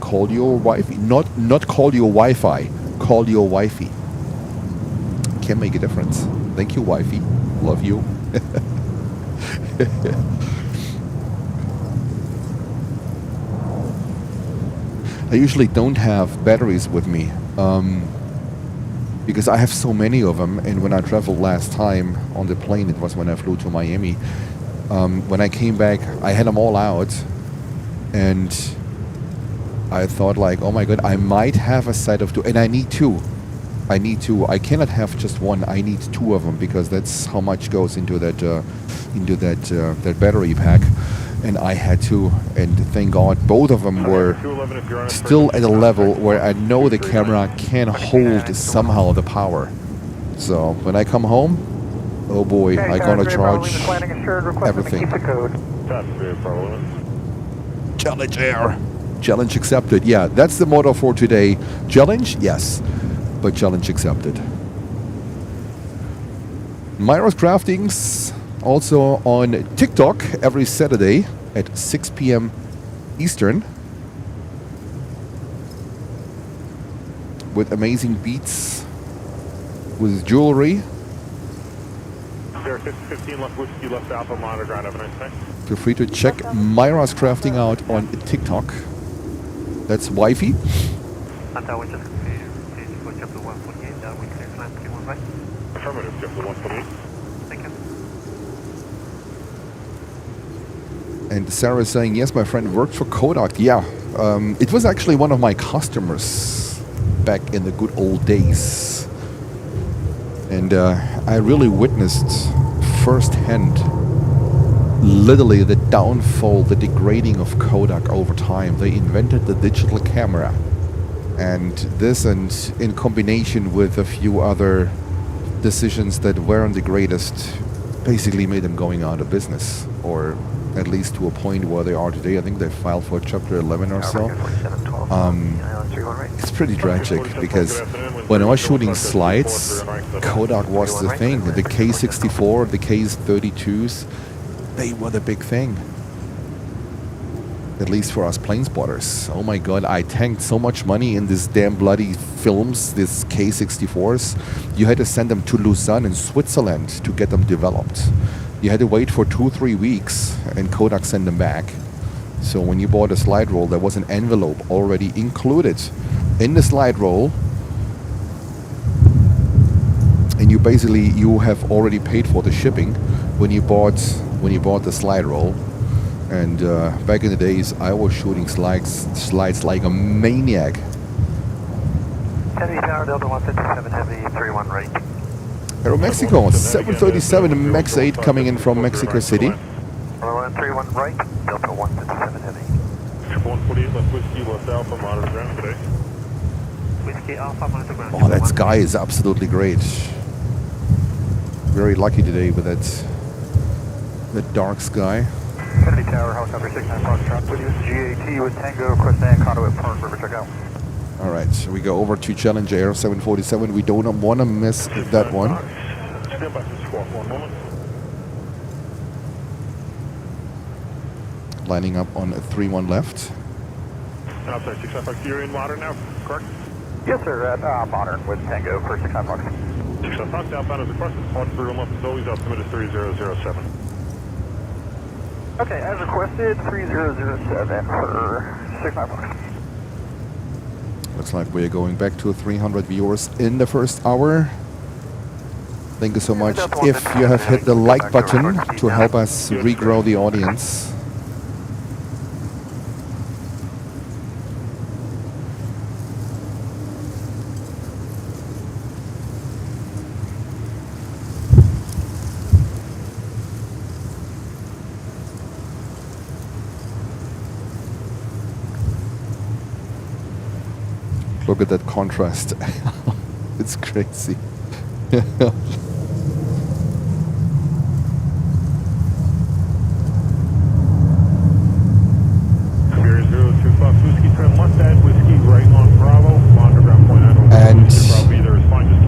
Call your wifey. Not call your Wi-Fi. Call your wifey. Can make a difference. Thank you, wifey. Love you. I usually don't have batteries with me because I have so many of them. And when I traveled last time on the plane, it was when I flew to Miami. When I came back, I had them all out, and I thought like, oh my god, I might have a set of two, and I need two. I cannot have just one. I need two of them because that's how much goes into that that battery pack. And I had two, and thank God both of them were still at a level where I know the camera can hold somehow the power. So when I come home, oh boy, I'm gonna charge everything. Challenge Air. Challenge accepted. Yeah, that's the motto for today. Challenge, yes, but challenge accepted. Myros Craftings also on TikTok every Saturday at 6 p.m. Eastern with amazing beats, with jewelry. 15 left whiskey, left alpha, monitor, have a nice day. Feel free to check Myros Crafting out on TikTok. That's wifey. Affirmative, JetBlue 148. Thank you. And Sarah is saying, yes, my friend worked for Kodak. Yeah, it was actually one of my customers back in the good old days. And I really witnessed firsthand, literally, the downfall, the degrading of Kodak over time. They invented the digital camera. And this, and in combination with a few other decisions that weren't the greatest, basically made them going out of business, or at least to a point where they are today. I think they filed for Chapter 11 or so. It's pretty tragic because when I was shooting slides, Kodak was the thing. The K64, the K32s, they were the big thing. At least for us planespotters. Oh my god, I tanked so much money in these damn bloody films, these K64s. You had to send them to Lausanne in Switzerland to get them developed. You had to wait for 2-3 weeks and Kodak sent them back. So when you bought a slide roll, there was an envelope already included in the slide roll. And you have already paid for the shipping when you bought the slide roll. And back in the days, I was shooting slides like a maniac. Heavy power, Delta 157 Heavy, 31 right. Aeromexico, 737 MAX 8 coming in from Mexico City. 31 right, Delta 157 Heavy. 148 left whiskey, left alpha, monitor ground today. Whiskey Alpha, monitor ground. Oh, that sky is absolutely great. Very lucky today with that dark sky. Kennedy Tower, helicopter 69 Fox Trap with you. GAT with Tango, Crosswind, Conduit, Park, River, check out. Alright, so we go over to Challenge Air 747. We don't want to miss that one. Stand by for squawk, 1 moment. Lining up on 3-1 left. Outside 695, you're in modern now, correct? Yes, sir, at Modern with Tango for 69 Fox. 695, outbound is requested. Departure for room left is always altimeter is 3007. Okay, as requested, 3007 for 69 Fox. Looks like we're going back to 300 viewers in the first hour. Thank you so much. If you have hit the like button to help us regrow the audience. Look at that contrast. It's crazy. And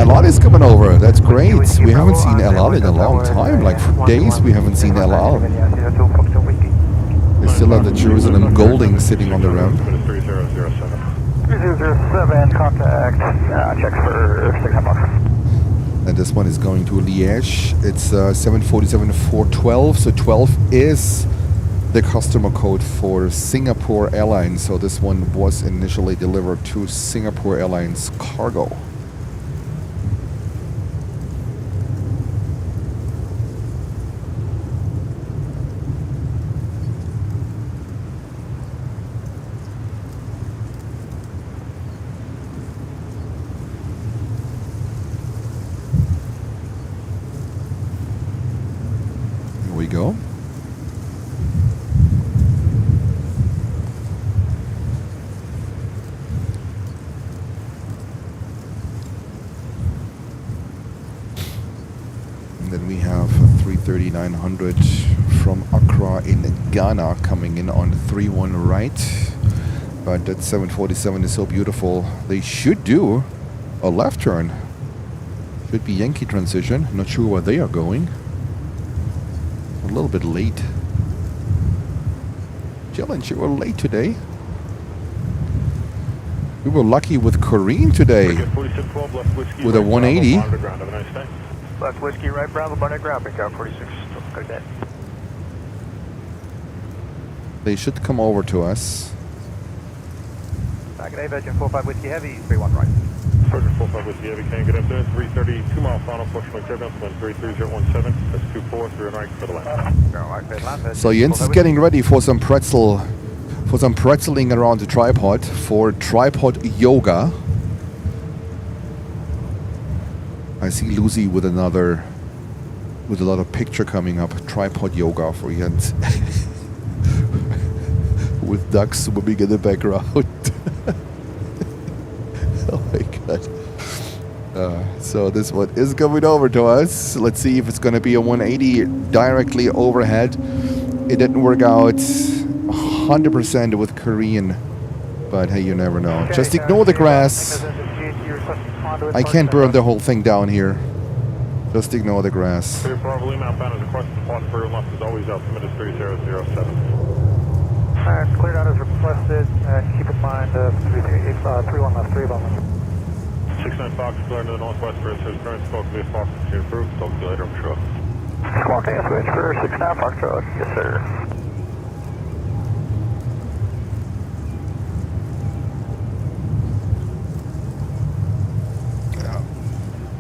Elad is coming over. That's great. We haven't seen Elad in a long time. Like for days we haven't seen Elad. They still have the Jerusalem Golding sitting on the ramp. 3007, contact, check for 6 And this one is going to Liège. It's 747-412. So 12 is the customer code for Singapore Airlines. So this one was initially delivered to Singapore Airlines Cargo. Here we go. Then we have a 330-900 from Accra in Ghana coming in on 3-1 right. But that 747 is so beautiful. They should do a left turn. Should be Yankee transition. Not sure where they are going. A little bit late. Challenge, you were late today. We were lucky with Korean today. With a 180. Left whiskey, right Bravo, Bonnet ground, pick up 46, good day. They should come over to us. Back at Aviation 45 whiskey heavy, 31 right. Further 45 whiskey heavy, can you get up there? 330, 2 mile final, push my turbulence, wind 33017, that's 24, 3 and right for the land. So Jens is getting ready for some pretzeling around the tripod, for tripod yoga. I see Lucy with another picture coming up. Tripod yoga for Jens. With ducks swimming in the background. Oh my god. So this one is coming over to us. Let's see if it's going to be a 180 directly overhead. It didn't work out 100% with Korean. But hey, you never know. Okay, just ignore the grass. I can't burn the whole thing down here. Just ignore the grass. Probably outbound is across the pond for left is always altimeter 3007. Alright, cleared out as requested. Keep in mind 31 left, 3 of them. 69 Fox, clear to the northwest for instance, current spoke to the Fox to improve. Talk to you later, I'm sure. Squawk switch for 69 Fox Road. Yes, sir.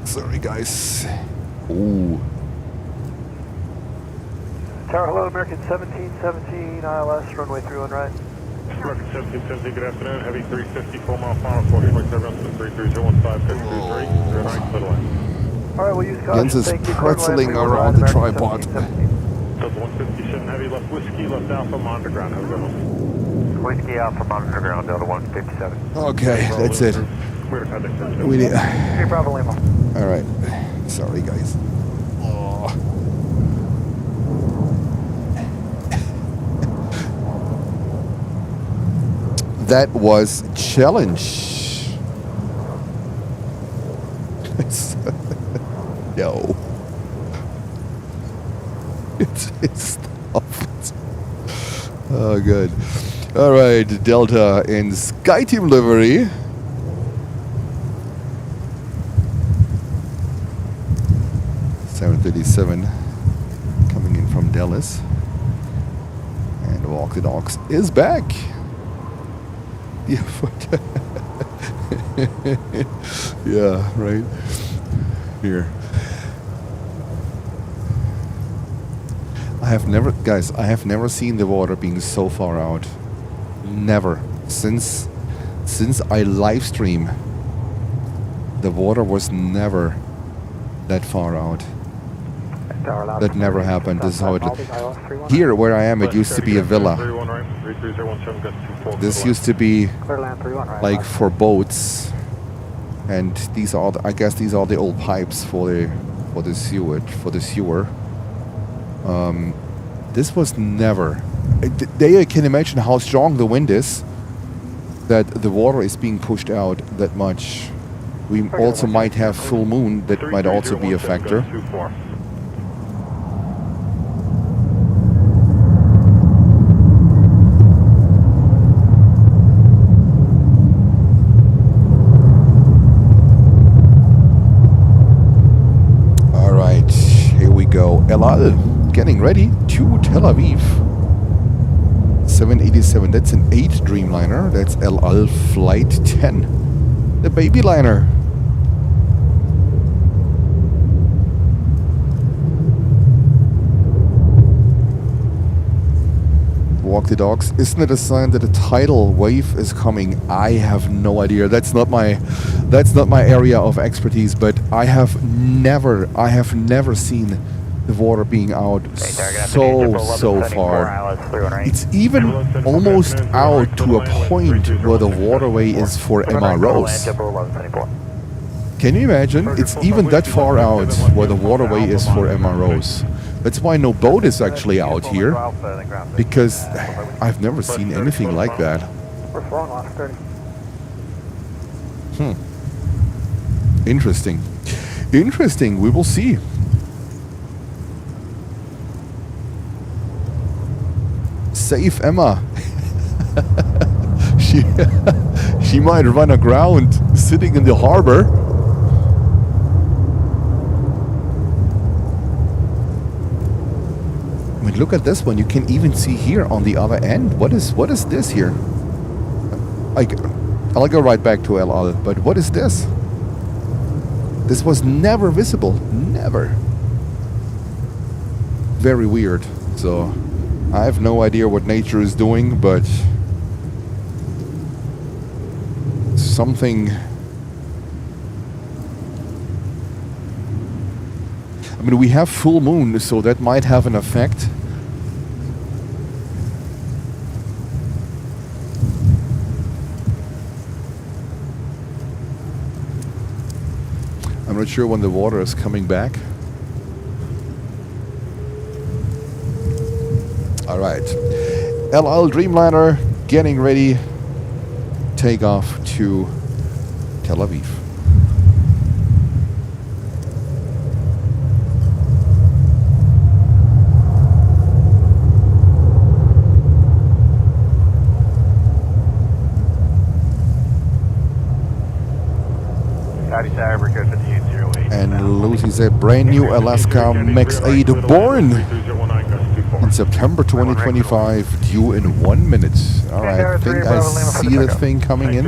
Sorry, guys. Ooh. Tower, hello, American 1717 ILS, runway 31 right. American 1717, good afternoon. Heavy 350, 4 mile final, 40 point turbulence, 33015, 623, 3 right, middle line. Alright, we'll use caution. Jens is pretzeling around the tripod. Delta 157 heavy, left whiskey, left alpha, monitor ground. Have a good one. Whiskey Alpha, monitor ground, Delta 157. Okay, that's it. Clear to contact. We need. Hey, Bravo Lima. All right. Sorry, guys. Oh. That was challenge. No. It's stopped. Oh, good. All right, Delta in SkyTeam livery. .737 coming in from Dallas. And Walk the Dogs is back. Yeah, yeah, right here. I have never, guys, I have never seen the water being so far out. Never. Since I live stream, the water was never that far out. That never happened. This is how it. Here, where I am, it used to be a villa. This used to be like for boats, and these are, I guess, these are the old pipes for the sewer. This was never. There you can imagine how strong the wind is. That the water is being pushed out that much. We also might have full moon. That might also be a factor. El Al, getting ready to Tel Aviv. 787, that's an 8 Dreamliner. That's El Al Flight 10, the baby liner. Walk the dogs. Isn't it a sign that a tidal wave is coming? I have no idea. That's not my area of expertise. But I have never seen the water being out so far. It's even almost out to a point where the waterway is for MROs. Can you imagine? It's even that far out where the waterway is for MROs. That's why no boat is actually out here, because I've never seen anything like that. Interesting. Interesting. We will see. Save Emma. she might run aground sitting in the harbor. I mean, look at this one. You can even see here on the other end. What is this here? I'll go right back to El Al. But what is this? This was never visible. Never. Very weird. So I have no idea what nature is doing, but something. I mean, we have full moon, so that might have an effect. I'm not sure when the water is coming back. All right, El Al Dreamliner getting ready. Takeoff to Tel Aviv. And Lucy's a brand new Alaska Max 8 born in September 2025, due in 1 minute. All right, I think I see the thing coming in.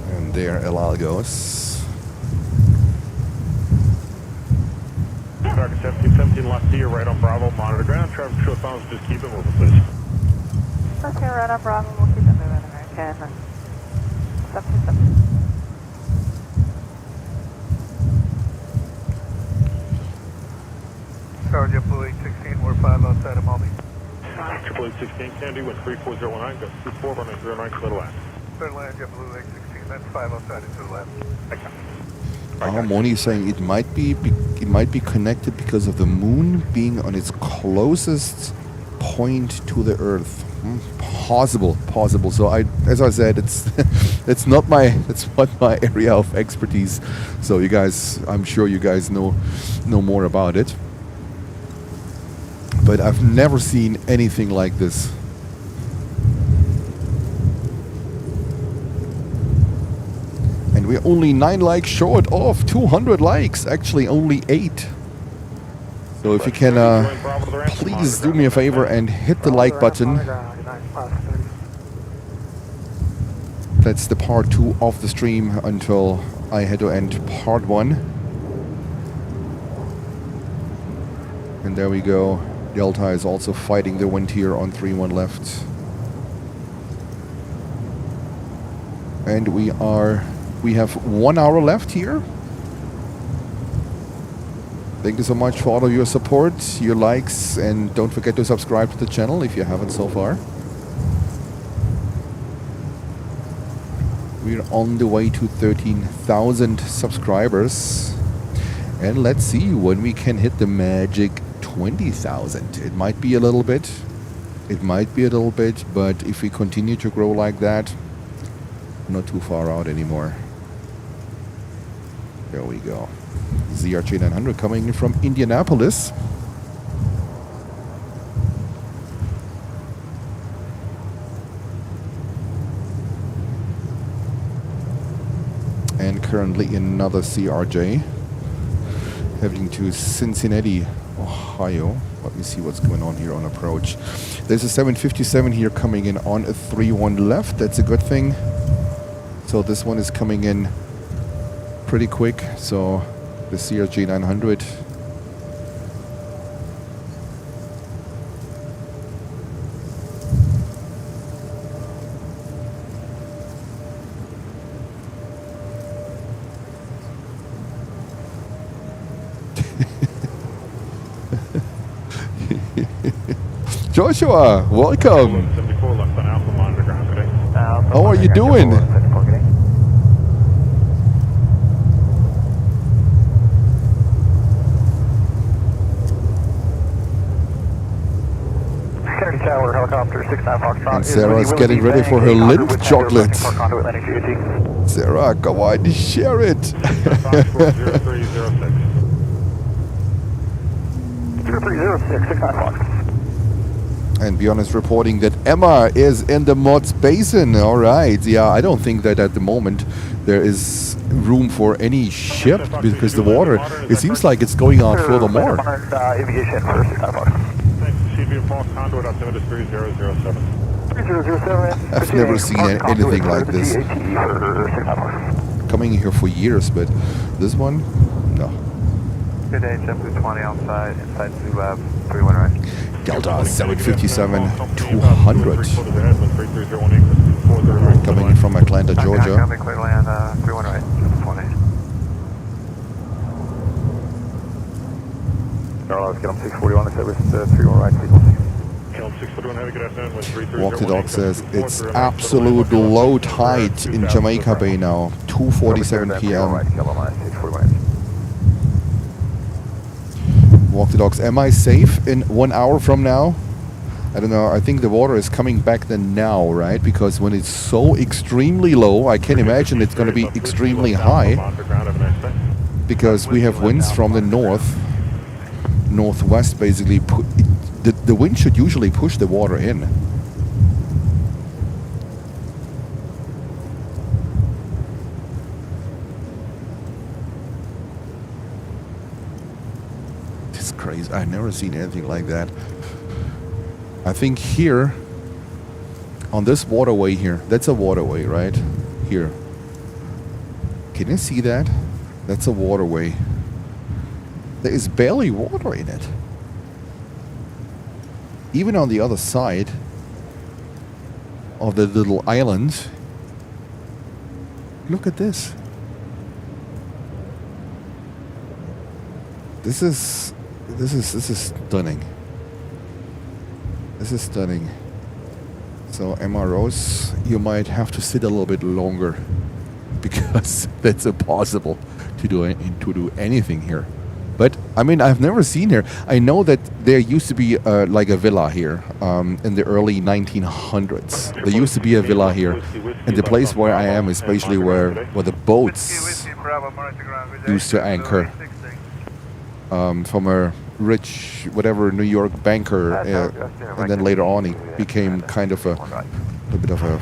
And there El Al goes. Target 1717 left to your right on Bravo, monitor ground, traffic show sounds, just keep it moving, please. Okay, right on Bravo, we'll keep it moving, American. 727. Tower JetBlue 816, we're 5 outside of Malmi. JetBlue 816, Candy, wind 34019, gust 24, running 309 to the left. Third line JetBlue 816, that's 5 outside into the left. Moni is saying it might be connected because of the moon being on its closest point to the Earth. Possible. So as I said, it's not my area of expertise. So you guys, I'm sure you guys know more about it. But I've never seen anything like this. And we're only 9 likes short of 200 likes. Actually, only 8. So if you can, please do me a favor and hit the like button. That's the part 2 of the stream until I had to end part 1. And there we go. Delta is also fighting the wind here on 3-1 left. And we have 1 hour left here. Thank you so much for all of your support, your likes, and don't forget to subscribe to the channel if you haven't so far. We're on the way to 13,000 subscribers. And let's see when we can hit the magic 20,000. It might be a little bit. It might be a little bit, but if we continue to grow like that, not too far out anymore. There we go. ZRJ 900 coming in from Indianapolis. And currently another CRJ heading to Cincinnati, Ohio. Let me see what's going on here on approach. There's a 757 here coming in on a 3-1 left. That's a good thing. So this one is coming in pretty quick. So the CRJ 900. Joshua, welcome. How are you doing? Tower, helicopter 69 Foxtrot. And Sarah's getting ready for her Lindt chocolate. Sarah, come on, share it. 0306, 69 Fox. And Bjorn is reporting that Emma is in the Mods Basin. All right. Yeah, I don't think that at the moment there is room for any ship because the water, it seems like it's going out furthermore. Aviation for 69 Fox. I've never seen anything like this. Coming here for years, but this one, no. Good day, JetBlue 20 outside, inside Zoo Lab, 3-1 right. Delta 757 200. Coming in from Atlanta, Georgia. Copy, clear land, 3-1 right, 20. Let's get them 641, service 3-1 right, frequency. Walk the Dog says it's absolute low tide in Jamaica Bay now, 2:47 p.m. Walk the Dogs, am I safe in 1 hour from now? I don't know, I think the water is coming back then now, right? Because when it's so extremely low, I can imagine it's going to be extremely high. Because we have winds from the northwest basically. The wind should usually push the water in. It's crazy. I've never seen anything like that. I think here, on this waterway here, that's a waterway, right? Here. Can you see that? That's a waterway. There is barely water in it. Even on the other side of the little island, look at this. This is stunning. This is stunning. So MROs, you might have to sit a little bit longer because that's impossible to do anything here. But I mean, I've never seen here. I know that there used to be like a villa here in the early 1900s. There used to be a villa here, and the place where I am is basically where the boats used to anchor from a rich, whatever, New York banker, and then later on he became kind of a bit of a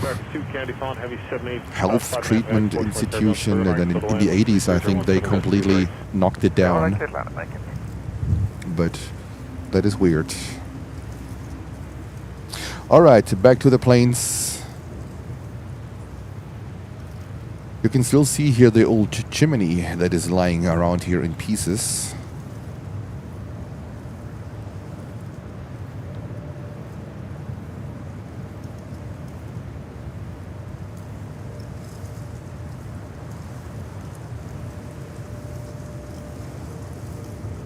health treatment institution, and then in the 80s I think they completely knocked it down. but that is weird. Alright, back to the planes. You can still see here the old chimney that is lying around here in pieces.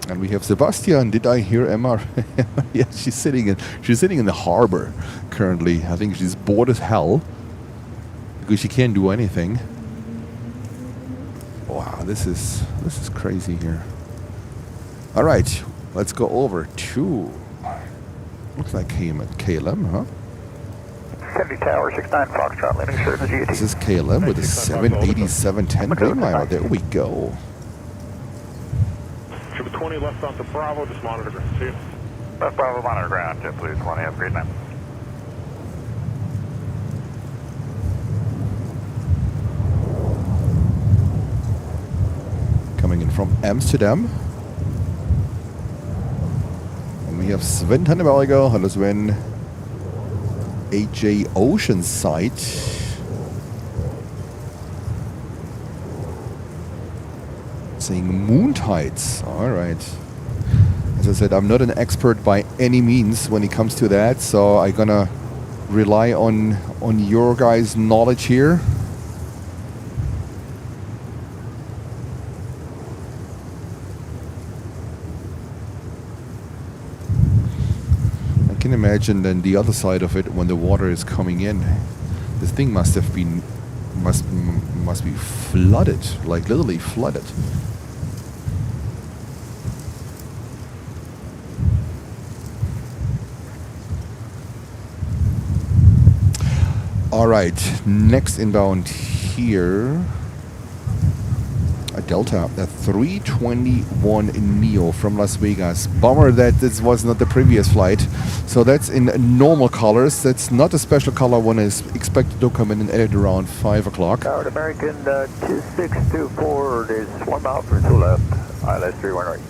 And we have Sebastian. Did I hear Emma? Yeah, she's sitting in the harbor currently. I think she's bored as hell because she can't do anything. Wow, this is crazy here. All right, let's go over to. Looks like KLM, huh? 70 Tower 69 Foxtrot landing shirt in the GAT. This is KLM with a 787-10 Dreamliner. There we go. 20 left onto Bravo, just monitor ground. See you. Left Bravo, monitor ground, JetBlue 20, have a great night. Coming in from Amsterdam. And we have Sven Tannebelger. Hello Sven. AJ Oceanside. Saying moon tides. All right. As I said, I'm not an expert by any means when it comes to that, so I'm gonna rely on your guys' knowledge here. I can imagine then the other side of it when the water is coming in. This thing must have been must be flooded, like literally flooded. All right, next inbound here, a Delta, a 321 Neo from Las Vegas. Bummer that this was not the previous flight. So that's in normal colors. That's not a special color one is expected to come in at around 5 o'clock. Tower American 2624 is 1 mile for 2 left. ILS 31 right.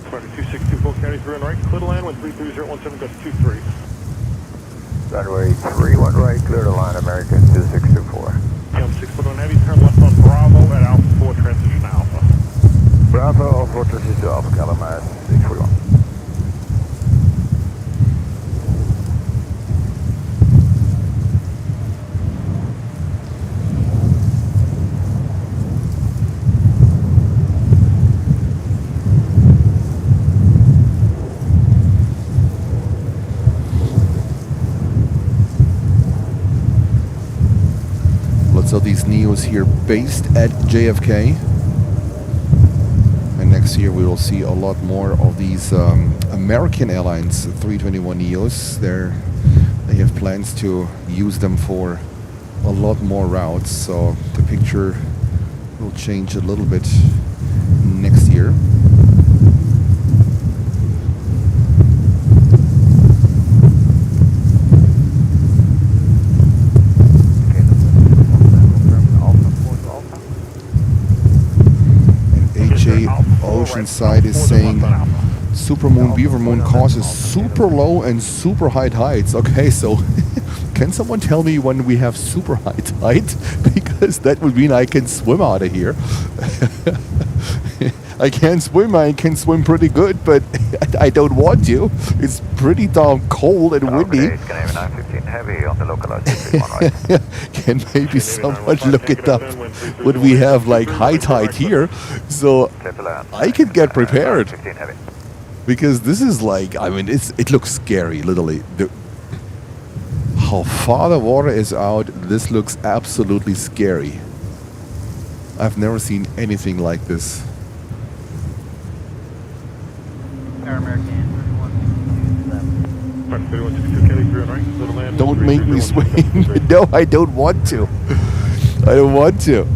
Spider 2624 carry through and right. Clear to land when 33017 goes 23. Runway 31 right, clear to line, American 2624. Yeah, 6-1 heavy, turn left on Bravo at Alpha 4, transition to Alpha. Bravo, Alpha 4, transition to Alpha, Calamar 641. So these Neos here based at JFK, and next year we will see a lot more of these American Airlines 321 Neos. They have plans to use them for a lot more routes, so the picture will change a little bit next year. Oceanside is saying Supermoon, Beaver Moon causes super low and super high tides. Okay, so can someone tell me when we have super high tide? Because that would mean I can swim out of here. I can't swim, I can swim pretty good, but I don't want to. It's pretty darn cold and windy. Can maybe someone look it up when we have like high tide here, so I can get prepared. Because this is like, I mean, it looks scary, literally. How far the water is out, this looks absolutely scary. I've never seen anything like this. Don't make me swing. No, I don't want to. I don't want to.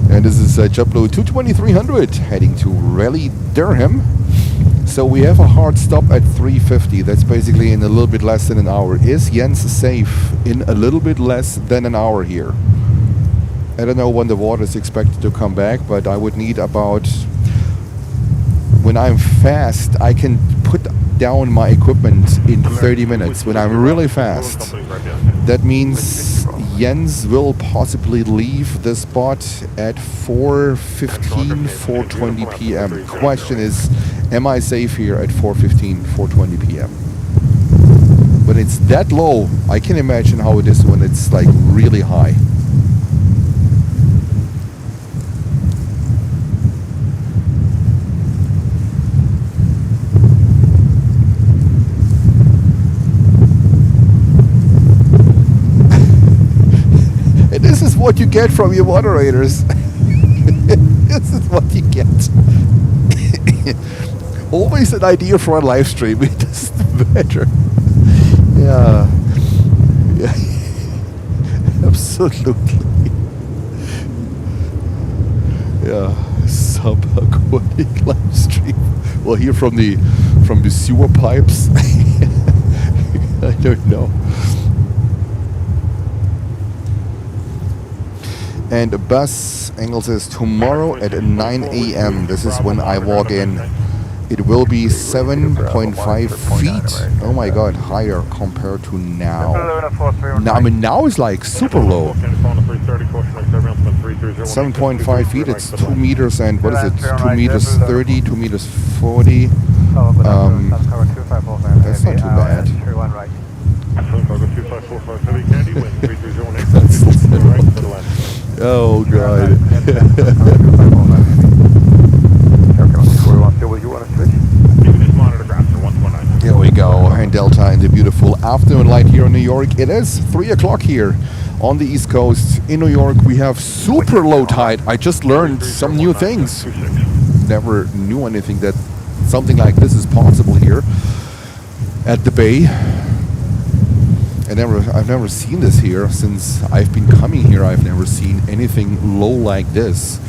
And this is JetBlue 22300 heading to Raleigh, Durham. So we have a hard stop at 3:50. That's basically in a little bit less than an hour. Is Jens safe in a little bit less than an hour here? I don't know when the water is expected to come back, but I would need about when I'm fast, I can put down my equipment in 30 minutes. When I'm really fast, that means Jens will possibly leave the spot at 4:15, 4:20 p.m. Question is, am I safe here at 4:15, 4:20 p.m.? When it's that low, I can imagine how it is when it's like really high. And this is what you get from your moderators. This is what you get. Always an idea for a live stream. It doesn't matter. Yeah. Absolutely. Yeah. Subaquatic live stream. Well, here from the sewer pipes. I don't know. And bus angle says tomorrow at 9 a.m. This is when I walk in. It will be 7.5 feet. Oh my god, higher compared to now. Now, I mean, now it's like super low. 7.5 feet, it's 2 meters and what is it? 2 meters 30, 2 meters 40. That's not too bad. Oh god. Here we go, and Delta in the beautiful afternoon light here in New York. It is 3 o'clock here on the East Coast. In New York, we have super low tide. I just learned some new things. Never knew anything that something like this is possible here at the Bay. I've never seen this here since I've been coming here. I've never seen anything low like this.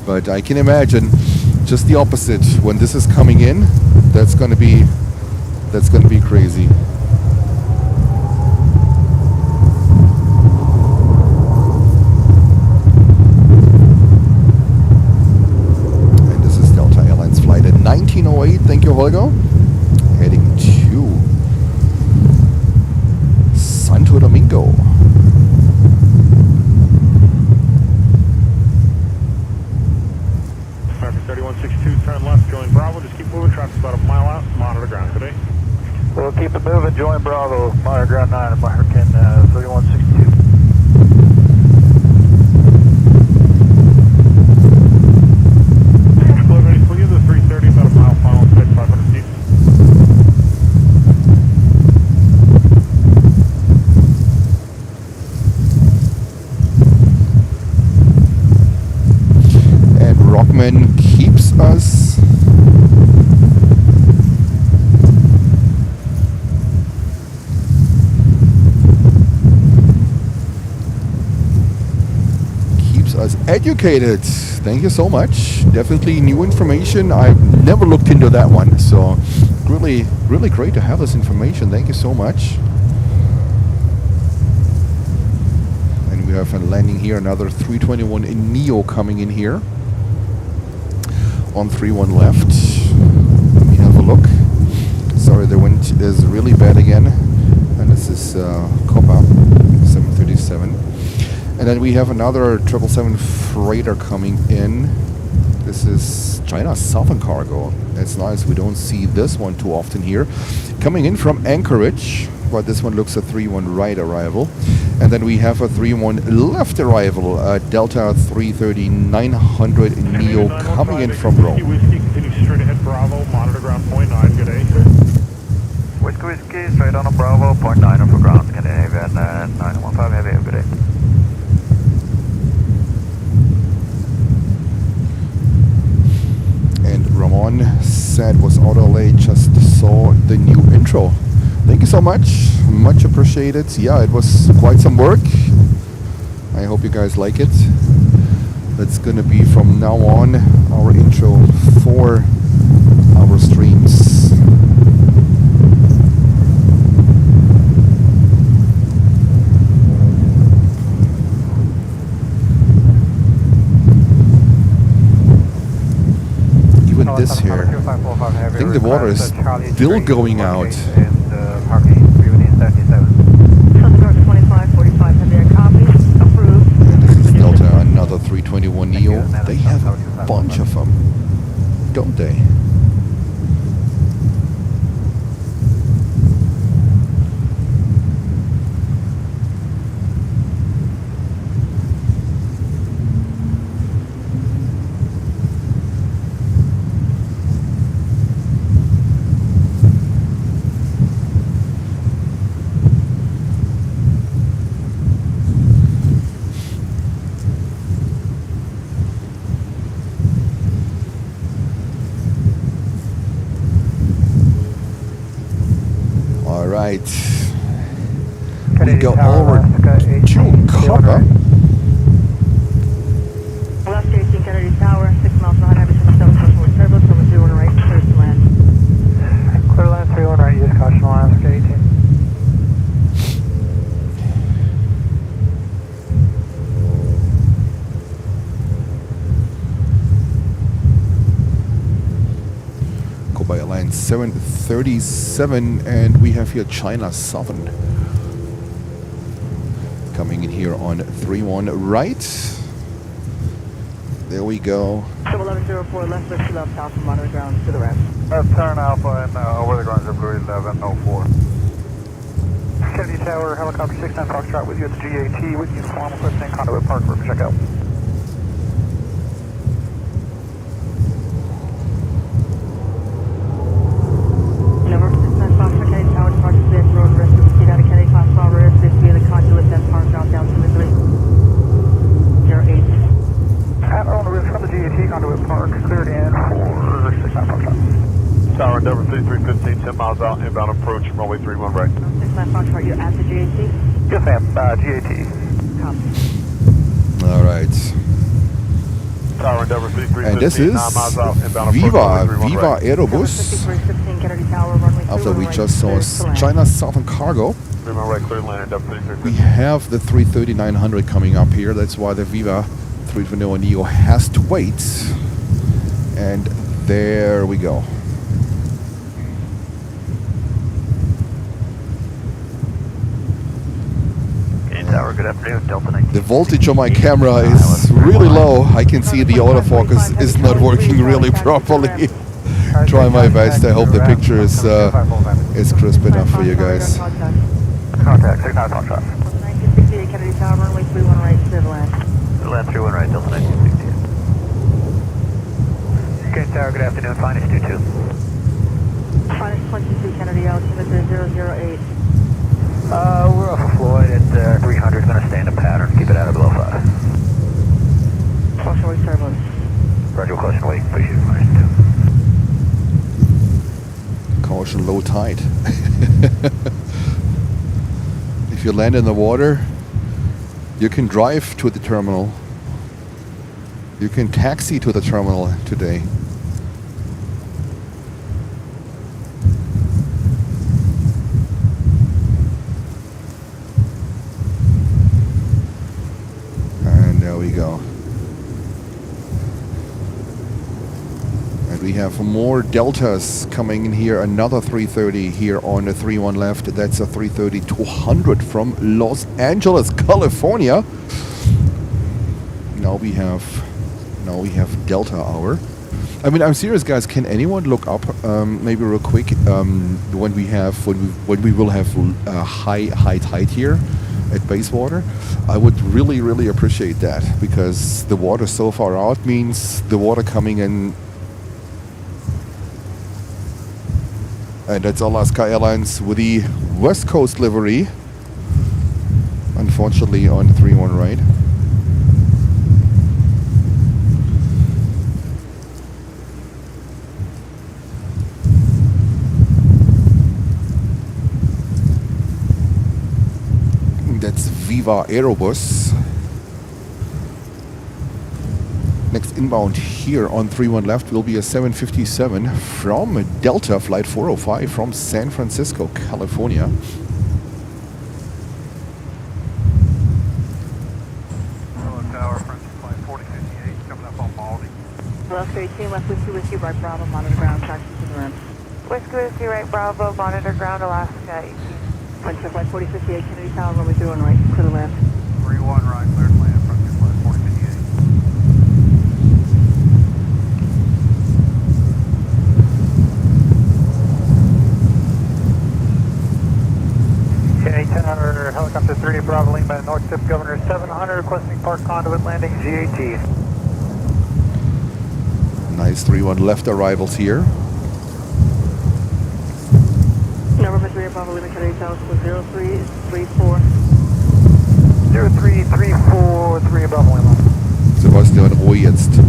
But I can imagine just the opposite. When this is coming in, that's gonna be crazy. And this is Delta Airlines flight at 1908. Thank you, Holger. Heading to Santo Domingo. Traffic 3162, turn left, join Bravo. Just keep moving. Traffic's about a mile out. Monitor ground today. We'll keep it moving. Join Bravo. Monitor ground 9 at American 3162. Ready for you, the 330, about a mile final, 500 feet. And Rockman keeps us educated. Thank you so much. Definitely new information. I've never looked into that one, so really great to have this information. Thank you so much. And we have a landing here, another 321 Neo coming in here on 31 left. Let me have a look. Sorry, the wind is really bad again, and this is COPA 737. And then we have another 777 freighter coming in. This is China's Southern Cargo. That's nice. We don't see this one too often here. Coming in from Anchorage, but this one looks a 3-1 right arrival. And then we have a 3-1 left arrival, Delta 330 900 Neo coming in from Rome. Whiskey, continue straight ahead, Bravo, monitor ground point 9, good day. Whiskey, straight on a Bravo, point 9 for ground, Canadian 915, heavy, good day. Ramon said was auto late, just saw the new intro. Thank you so much, much appreciated. Yeah, it was quite some work. I hope you guys like it. That's gonna be from now on our intro for our streams. this here. I think the water is still going out. This is Delta, another 321 Neo. They have a bunch of them, don't they? We go over to COPA. Left 18 Kennedy Tower, 6 miles behind Aviation, 7 caution with turbulence, over 31 right, clear to land. Clear land 31 right, use caution line, Sky 18. By Airlines 737, and we have here China Southern coming in here on 31 right. There we go. 1104 left, lift to left, Alpha, monitor ground to the right. Turn Alpha and over the ground, JetBlue 1104. Kennedy Tower, helicopter 69 Foxtrot with you at the GAT, with you form equipment conduit park for checkout. Tower Endeavour 3315, 10 miles out, inbound approach, runway 31 right. 69 Foxtrot, you're at the GAT? Yes ma'am, GAT. Copy. All right. Tower Endeavour 3315, And this is 9 miles out, inbound Viva approach, Aerobus. After we just saw China Southern Cargo, 31 right, clear land, Endeavour 3315. we have the 330-900 coming up here. That's why the Viva 321 Neo has to wait. And there we go. Tower, good afternoon, Delta 19. The voltage on my camera is really low. I can see the autofocus is not working really properly. Try my best. I hope the picture is crisp enough for you guys. Contact, 69 Foxtrot. 1968 Kennedy Tower, runway 31 right, clear to land. Land 31 right, Delta 1968. Kennedy Tower, good afternoon, finest 22. Finest 22 Kennedy, altimeter 008. We're off of Floyd at 300, going to stay in a pattern, keep it out of below 5. Caution wake turbulence. Roger, caution wake, appreciate it, minus 2. Caution, low tide. If you land in the water, you can drive to the terminal. You can taxi to the terminal today. There we go. And we have more Deltas coming in here. Another 330 here on the 31 left. That's a 330-200 from Los Angeles, California. Now we have Delta hour. I mean, I'm serious, guys. Can anyone look up maybe real quick when we will have high tide here at Basewater? I would really appreciate that, because the water so far out means the water coming in. And that's Alaska Airlines with the West Coast livery, unfortunately on 31 right. That's Viva Aerobus. Next inbound here on 31 left will be a 757 from Delta Flight 405 from San Francisco, California. Hello Tower, French Flight 4058 coming up on Baldy. SkyTeam, left whiskey, right Bravo, monitor ground, taxi to the rim. Whiskey, right Bravo, monitor ground, Alaska 18. Punch up flight 4058, Kennedy Tower, runway 31 right, clear to land. 3-1 right, clear to land, front flight 4058. Kennedy Tower, helicopter 3 Bravo, lean by the north tip, Governor 700, requesting park conduit landing GAT. Nice 3-1 left arrivals here. November 3 Bravo, leaving Kennedy Tower, 0334. 0334, 3 Bravo, lean. Sebastian Roh jetzt.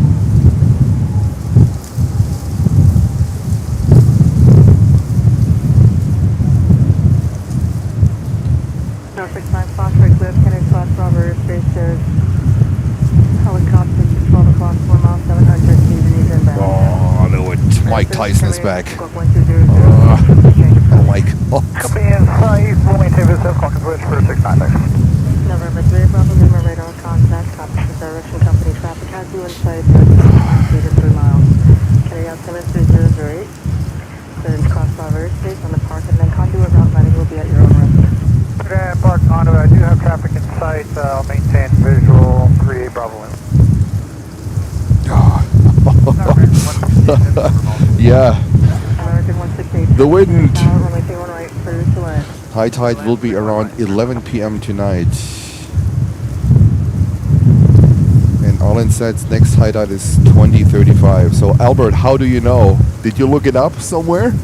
No 69 Foxtrot, clear Kennedy Tower, Bravo, airspace says helicopter to 12 o'clock, 4 miles, 700, Indonesia inbound. Oh, no, Mike Tyson is back. Oh, Mike. Oh. Copy inside, we'll maintain this contact switch for 696. November 3 Bravo, Lima radar contact, copy the direction company traffic has you inside, 3 miles. Carry out 73008, clearance cross Bravo airspace on the park, and then conduit route landing will be at your own risk. Park conduit, I do have traffic in sight, I'll maintain visual 38 Bravo, Lima. Yeah. American 168. The wind. Runway 31 right, clear to land. High tide will be around 11 p.m. tonight. And Alan says next high tide is 2035. So Albert, how do you know? Did you look it up somewhere?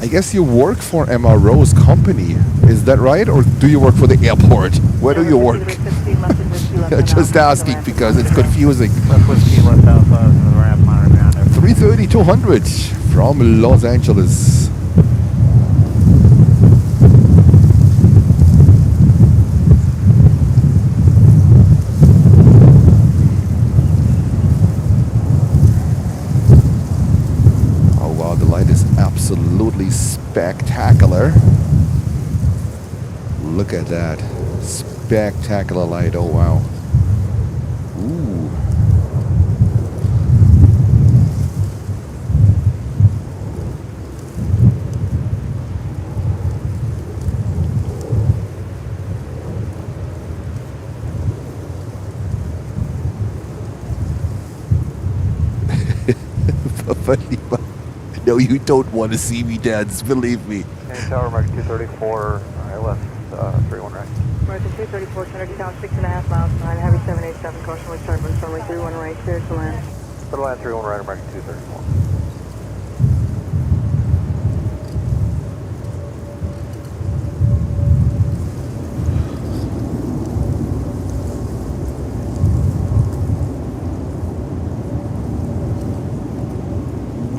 I guess you work for MRO's company. Is that right? Or do you work for the airport? Where do you work? Just asking because it's confusing. Left whiskey, left alpha, the ramp, monitor ground. 330-200 from Los Angeles. Oh wow, the light is absolutely spectacular. Look at that. Spectacular light, oh wow. Ooh. No, you don't want to see me dance, believe me. Tower, American 234, I left 31 right. American 234, Kennedy Tower, 6.5 miles behind, heavy 787, caution with turbulence, runway 31 right, clear to land. Clear to land 31 right, American 234.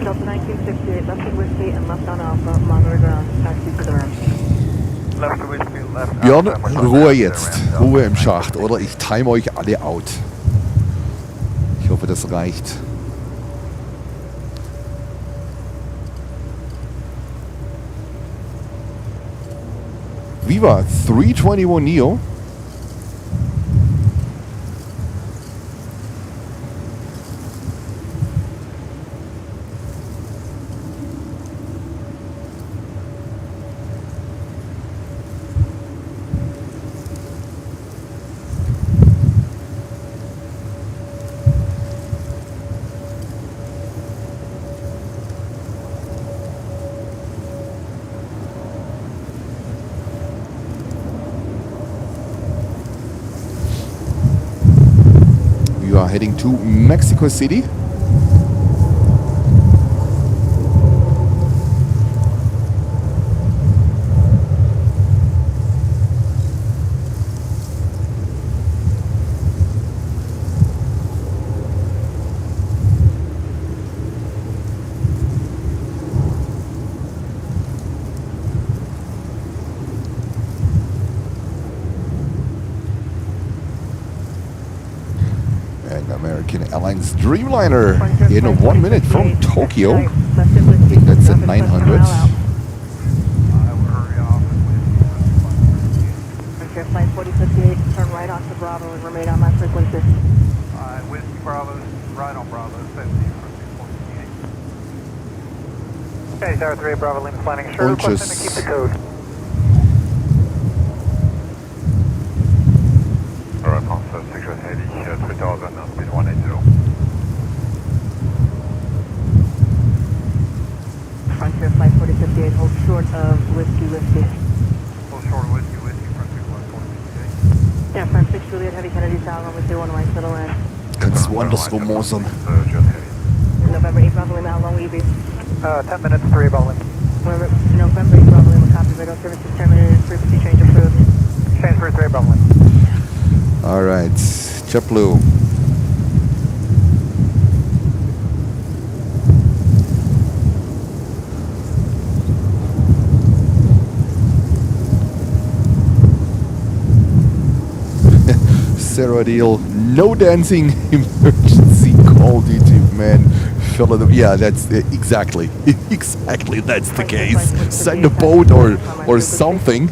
Delta 1968, left of whiskey and left on alpha, monitor ground, taxi to the rim. Left whiskey, left Björn, alpha, Ruhe jetzt. Ruhe im Schacht, oder? Ich time euch alle out. Ich hoffe, das reicht. Viva 321 Neo. We are heading to Mexico City. American Airlines Dreamliner in 1 minute from Tokyo. I think that's at 900. Flight 4058, turn right onto Bravo and remain on my frequency. Whiskey Bravo Tower 3 Bravo Lima planning. Sure, Und requesting to keep the code. Alright, France 680, 3000, speed 180. Frontier Flight 4058, hold short of Whiskey. Full short whiskey, Frontier Flight 4058. Yeah, front 6 Juliet, Heavy Kennedy Tower, runway 31 right, settle in. Kannst woanders rummausern. November 8 Bravo Lima, how long will you be? 10 minutes, 3 Bravo Lima. November 8 Bravo Lima, copy, radio services terminated, frequency change approved. Change for 3 Bravo Lima. All right, JetBlue. Sarah Deal, no dancing, emergency call due to man. Yeah, that's exactly that's the case. Send a boat or something.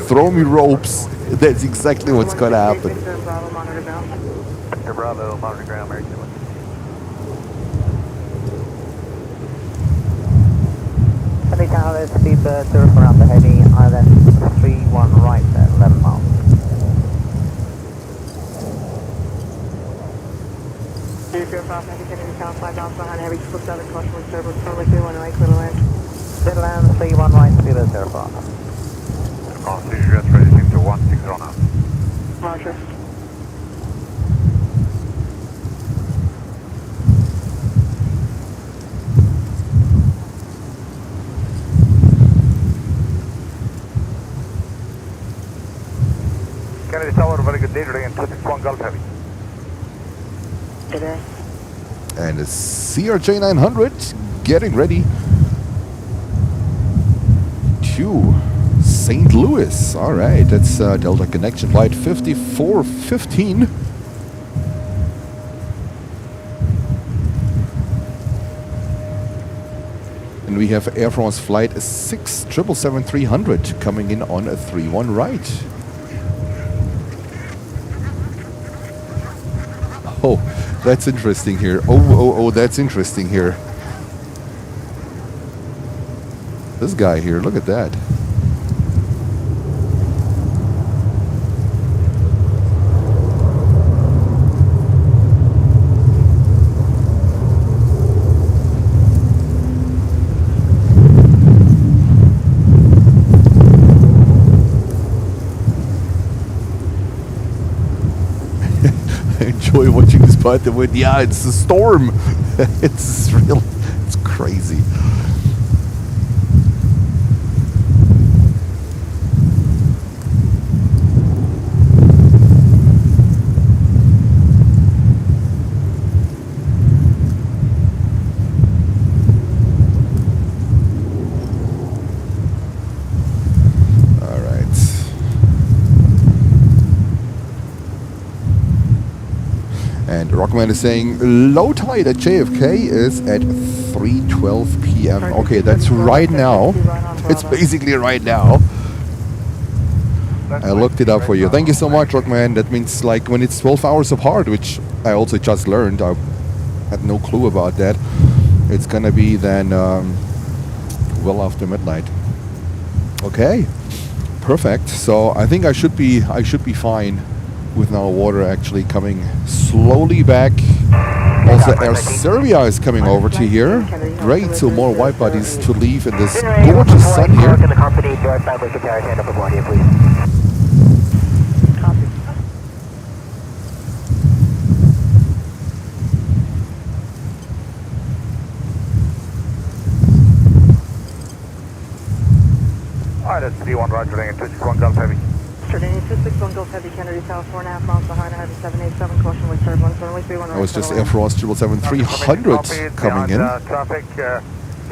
Throw me ropes. That's exactly what's gonna happen. Bravo, monitor ground. Bravo, monitor ground, American. Heavy Tower, speed bird, 0 around the heading, island 31 right at 11 miles. Heavy Kennedy Tower, 5 miles behind, heavy 7 caution with turbo, runway 31 right, clear to land. Clear to land, 31 right, speed bird, 0 4. France Jet ready to 16 now. Roger. Kennedy Tower, very good day today in 261 Gulf Heavy. Today. And a CRJ 900 getting ready to St. Louis. All right, that's Delta Connection Flight 5415. And we have Air France Flight 6777-300 coming in on a 31 right. Oh, that's interesting here. Oh, that's interesting here. This guy here, look at that. Enjoy watching this part of it. Yeah, it's a storm. It's real. It's crazy. Rockman is saying low tide at JFK is at 3:12 p.m. Okay, that's right now. It's basically right now. I looked it up for you. Thank you so much, Rockman. That means like when it's 12 hours apart, which I also just learned. I had no clue about that. It's gonna be then well after midnight. Okay, perfect. So I think I should be fine with now water actually coming slowly back. Also Air Serbia is coming over to here. Great, so more white bodies to leave in this gorgeous sun here. Alright, that's 3-1 Roger, and 261 Gulf Heavy. Jordanian 261 Gulf Heavy, Kennedy Tower, 4.5 miles behind, I have a 787 caution with turbulence, runway 31 right. That was just Air France 777-300 coming in. Traffic, get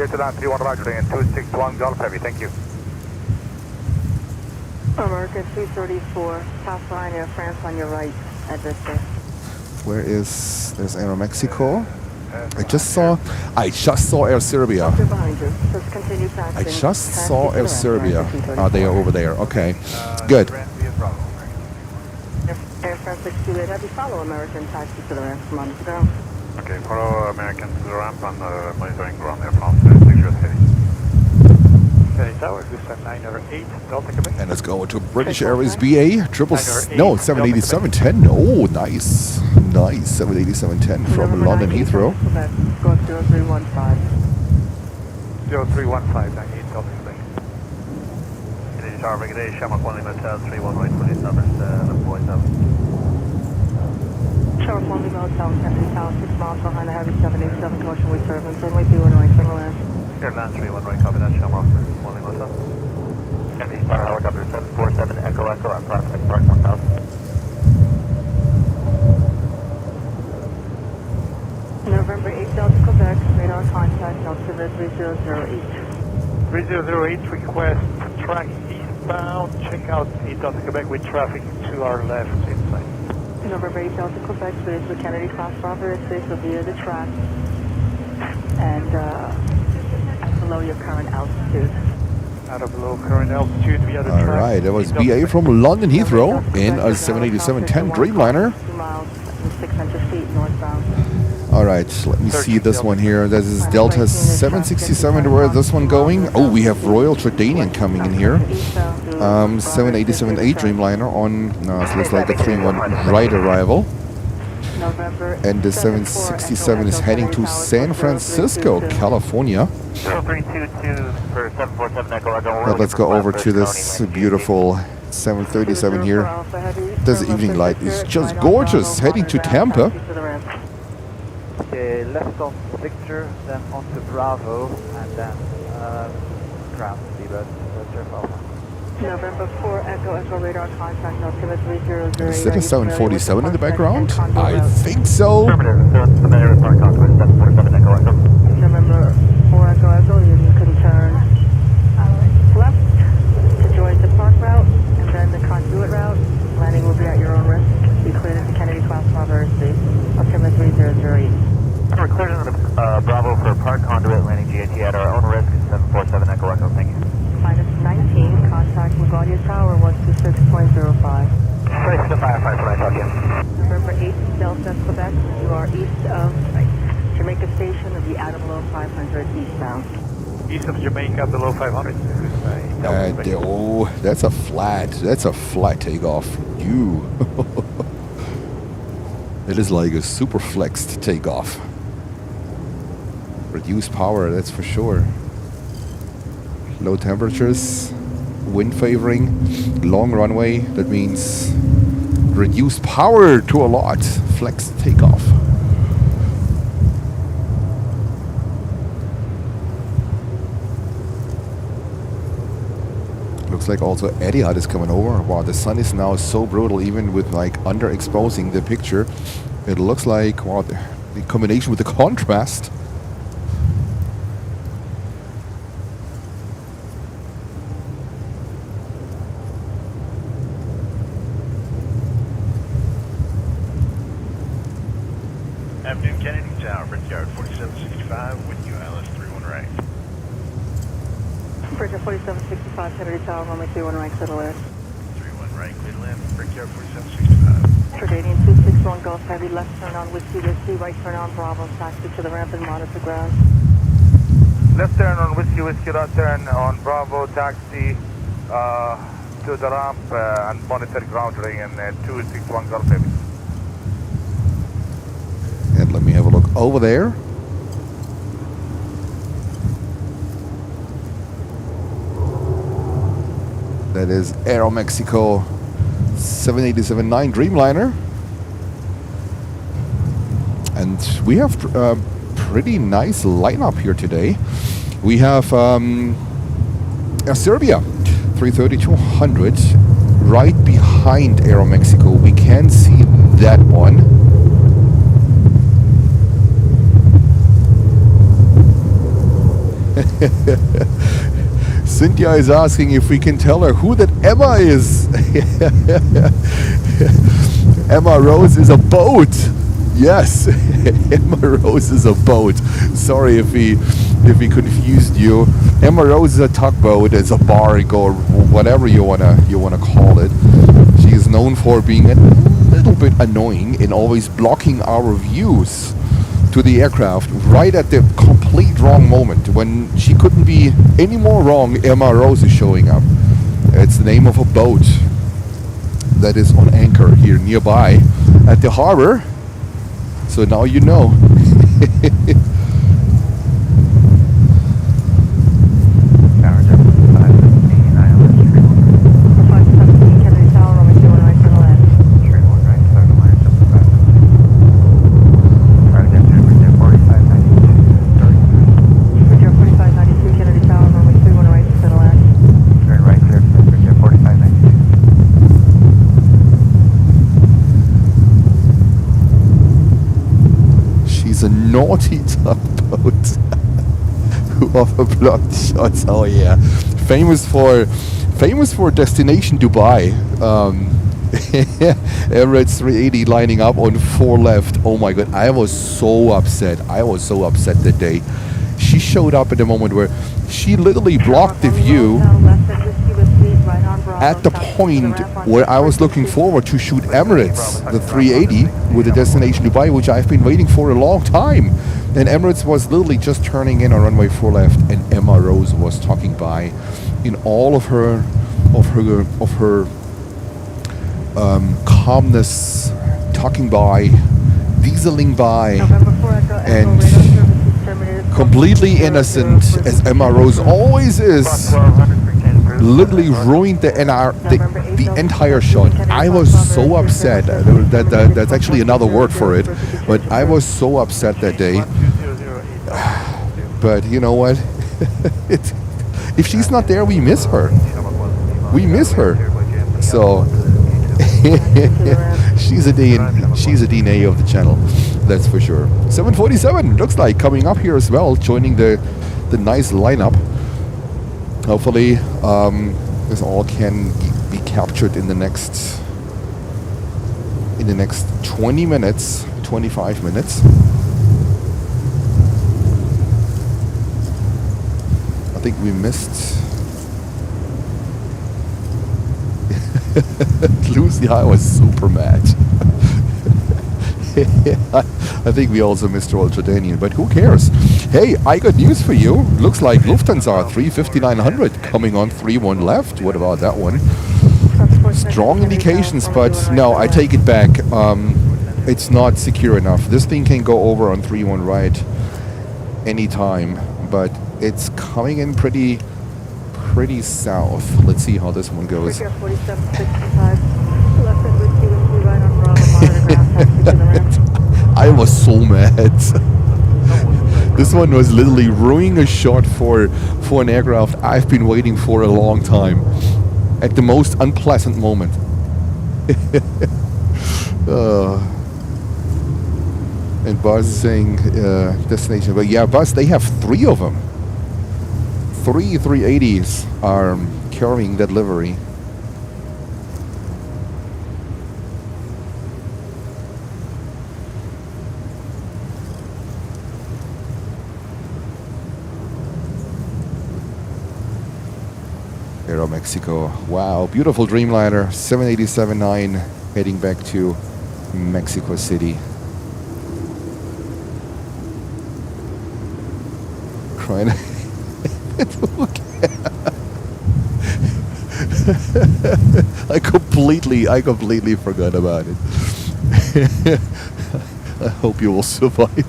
to that 3-1 Roger, and 261 Gulf Heavy, thank you. American 234, top line, Air France on your right, at Vista. Where is, there's Aeromexico. I just saw Air Serbia. I just saw Air Serbia. They are over there. Okay, good. Air France 628, have you follow American taxi to the ramp from months ago? Okay, follow American to the ramp and monitoring ground Air France 628. Kennedy Tower, Gustav 908, Delta Quebec. And let's go to British Airways BA, 787-10. Oh, nice. Nice, 787-10 from London Heathrow. Go 0315. 0315, 98, Delta Quebec. Kennedy Tower, Brigade, Shamrock 1 Lima Hotel, 31 right, 27, 11.7. Sharp 1 Lima Hotel, Kennedy Tower, 6 miles behind the heavy 787 caution with servants. Runway 21 right, clear land. Airlines 31 right, copy that, Shamrock 1 Lima Hotel. Kennedy Tower, helicopter 747, Echo Echo, on prospect park 1000. November 8 Delta Quebec, radar contact, Altimeter 3008. 3008, request track eastbound, check out 8 Delta Quebec with traffic to our left inside. November 8 Delta Quebec, space with Kennedy class Bravo airspace will be at the track and below your current altitude. Out of low current altitude via the track. Alright, that was BA from London Heathrow in a 787-10 Dreamliner. 2 miles and 600 feet northbound. Alright, let me see this one here. This is Delta 767. Where is this one going? Oh, we have Royal Jordanian coming in here. 787-8 Dreamliner on, no, it looks like a 3-1 right arrival. And the 767 is heading to San Francisco, California. 0322 for 747 Echo Echo. But let's go over to this beautiful 737 here. This evening light is just gorgeous. Heading to Tampa. Okay, left on Victor, then on to Bravo, and then ground speed, Alpha. November 4 Echo Echo radar contact, altimeter 3008. Is that a 747 in the background? I think so. Familiar with park contour, 747 Echo Echo. November 4 Echo Echo, you can turn left to join the park route, and then the conduit route. Landing will be at your own risk. Be cleared into Kennedy class Bravo airspace. Altimeter 3008. We're cleared into Bravo for park conduit, landing GAT at our own risk, 747 Echo Echo, thank you. Minus 19, contact LaGuardia Tower 126.05. Place to 559, talk in. November 8, Delta, Quebec. You are east of Jamaica Station of the Adam Low 500 eastbound. East of Jamaica, below 500. Oh, that's a flat takeoff. You. It is like a super flexed takeoff. Reduced power, that's for sure. Low temperatures, wind favoring, long runway, that means reduced power to a lot, flexed takeoff. Looks like also Etihad is coming over. Wow, the sun is now so brutal, even with like underexposing the picture. It looks like, wow, the combination with the contrast. Afternoon, Kennedy Tower, Brickyard 4765, with you, Alice 31 right. Brickyard 4765, Kennedy Tower, runway 31 right, settle in. 31 right, clear to land, Brickyard 4765. Jordanian 261 Gulf Heavy, left turn on Whiskey, right turn on Bravo, taxi to the ramp and monitor ground. Left turn on Whiskey, right turn on Bravo, taxi to the ramp and monitor ground ring in 261 Gulf Heavy. And let me have a look over there. That is Aeromexico 787-9 Dreamliner. And we have a pretty nice lineup here today. We have Serbia 330-200 right behind Aeromexico. We can see that one. Cynthia is asking if we can tell her who that Emma is. Emma Rose is a boat. Yes, Emma Rose is a boat. Sorry if we confused you. Emma Rose is a tugboat. It's a barge or whatever you wanna call it. She is known for being a little bit annoying and always blocking our views. to the aircraft right at the complete wrong moment. When she couldn't be any more wrong, Emirates is showing up. It's the name of a boat that is on anchor here nearby at the harbor. So now you know. A naughty tugboat who offer blocked shots. Oh yeah, famous for destination Dubai. Emirates 380 lining up on 4 left. Oh my god, I was so upset. That day. She showed up at a moment where she literally blocked the view at the point where I was looking forward to shoot Emirates, the 380, with the destination Dubai, which I've been waiting for a long time. And Emirates was literally just turning in on runway 4 left, and Emma Rose was talking by in all of her calmness, talking by, dieseling by, and completely innocent, as Emma Rose always is. Literally ruined the entire shot. I was so upset. That's actually another word for it. But I was so upset that day. But you know what? If she's not there, we miss her. We miss her. So she's a DNA of the channel. That's for sure. 747 looks like coming up here as well, joining the nice lineup. Hopefully, this all can be captured in the next 20 minutes, 25 minutes. I think we missed Lucy. I was super mad. I think we also missed Royal Jordanian, but who cares? Hey, I got news for you. Looks like Lufthansa 35900 coming on 31 left. What about that one? Strong indications, but no, I take it back. It's not secure enough. This thing can go over on 31 right anytime, but it's coming in pretty south. Let's see how this one goes. I was so mad. This one was literally ruining a shot for an aircraft I've been waiting for a long time. At the most unpleasant moment. And Buzz is saying destination. But yeah, Buzz, they have 3 of them. 3 380s are carrying that livery. Aeromexico. Wow, beautiful Dreamliner 787-9 heading back to Mexico City. Crying. I completely forgot about it. I hope you will survive.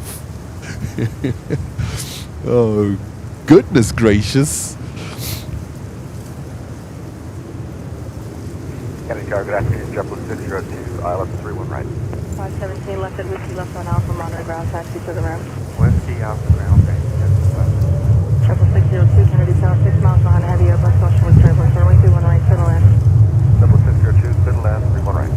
Oh, goodness gracious. Good afternoon, JetBlue 602, ILS 31 right. 517 left at Whiskey, left on Alpha, monitor ground taxi to the ramp. Whiskey, Alpha, ground, thank you. 602, Kennedy Tower, 6 miles behind heavy Airbus, caution with turbulence, runway 21 right, clear to land. 602, clear to land, 31 right.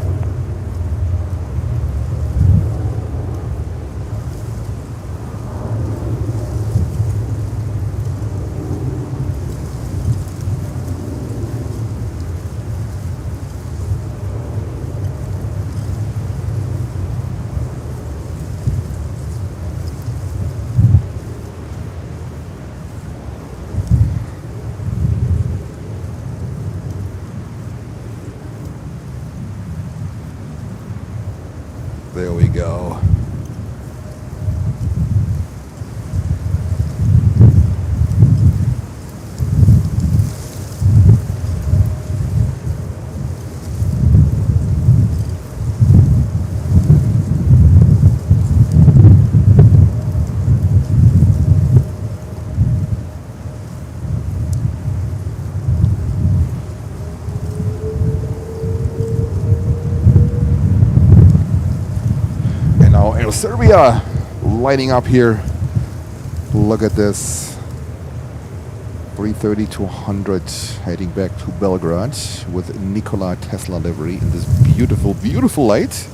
There we go. Serbia lighting up here. Look at this. 330-100 heading back to Belgrade with Nikola Tesla livery in this beautiful, beautiful light.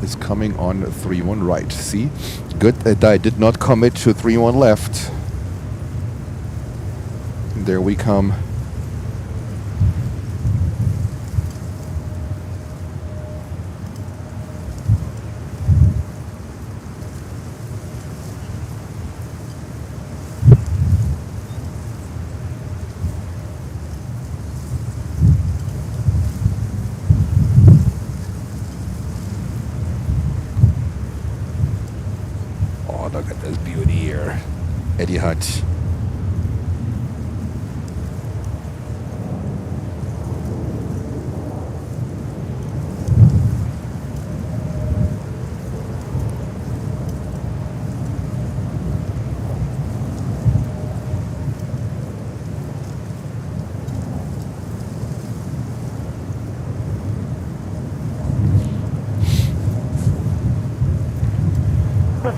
Is coming on 3-1 right. See? Good that I did not commit to 3-1 left. There we come. Look at this beauty here. Etihad.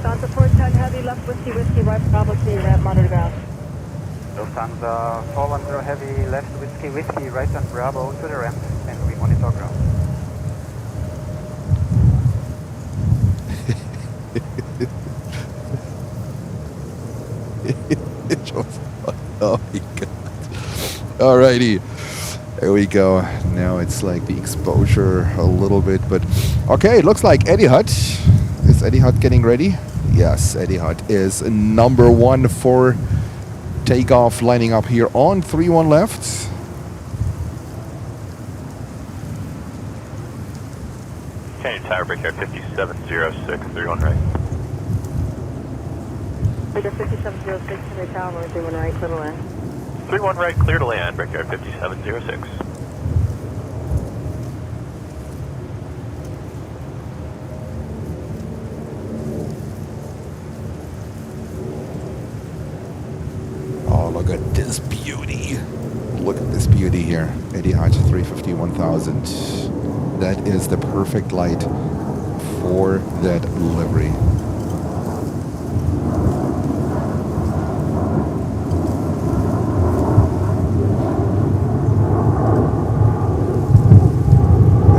Santo 410 heavy left whiskey right Bravo to your monitor ground. Lufthansa 410 heavy left whiskey right on Bravo to the ramp and we monitor ground. Oh my god. Alrighty. There we go. Now it's like the exposure a little bit, but okay, it looks like Etihad. Is Etihad getting ready? Yes, Etihad is number one for takeoff, lining up here on 3-1 left. Change tower break air 5706, 31 right. Break air 5706, Canary Tower, 31 right, clear to land. 31 right, clear to land, break air 5706. Look at this beauty. Look at this beauty here. Etihad 350-1000. That is the perfect light for that livery.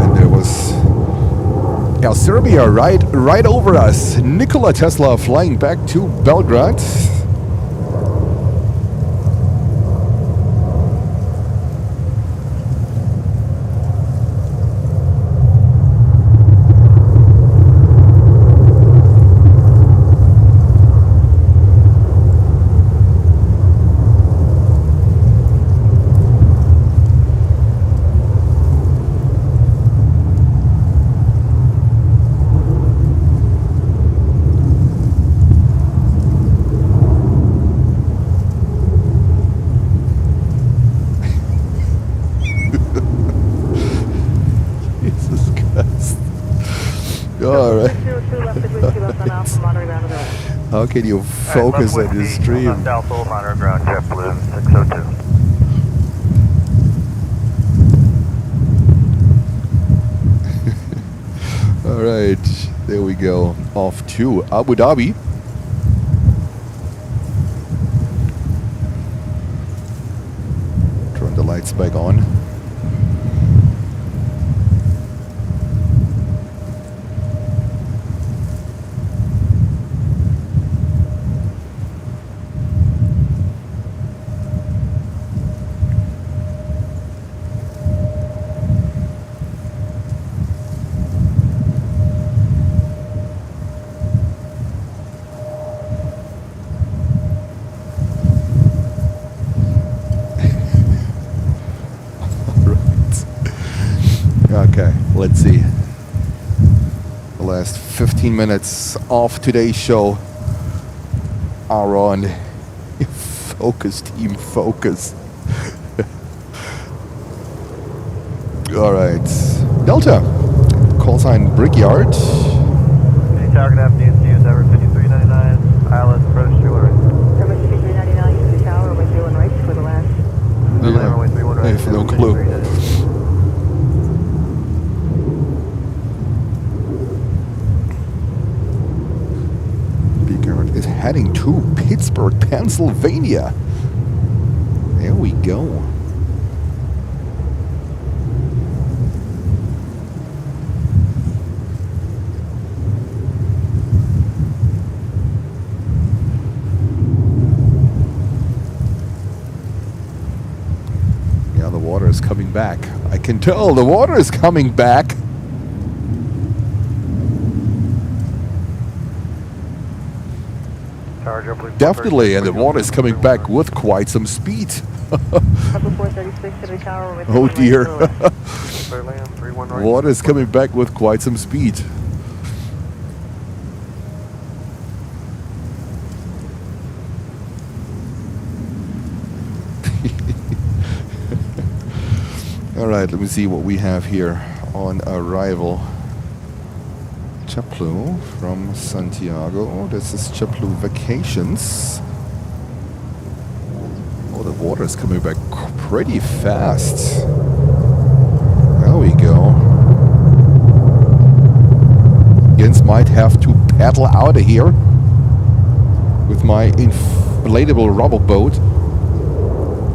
And there was Serbia right over us. Nikola Tesla flying back to Belgrade. All right. How can you focus on your stream? South Pole, monitor ground, JetBlue 602. All right, there we go. Off to Abu Dhabi. Turn the lights back on. The last 15 minutes of today's show are on focus, team, focus. All right, Delta, call sign Brickyard. Target afternoon, use over 5399, ILS approach to right. Number 5399, use the tower, runway 31 right, for the land. Runway 31 right. I have no clue. Brickyard is heading to Pittsburgh, Pennsylvania. There we go. Water is coming back. I can tell the water is coming back. Definitely, and the water is coming back with quite some speed. Oh dear. Water is coming back with quite some speed. All right, let me see what we have here on arrival. JetBlue from Santiago. This is JetBlue Vacations. Oh, the water is coming back pretty fast. There we go. Jens might have to paddle out of here with my inflatable rubber boat.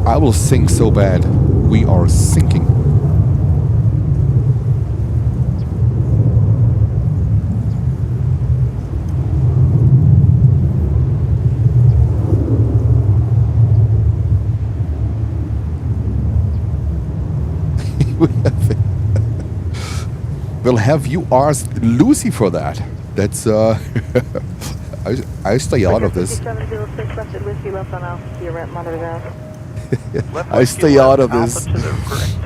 I will sink so bad. We are sinking. We'll have you ask Lucy for that. That's I stay out of this. I stay out of this. To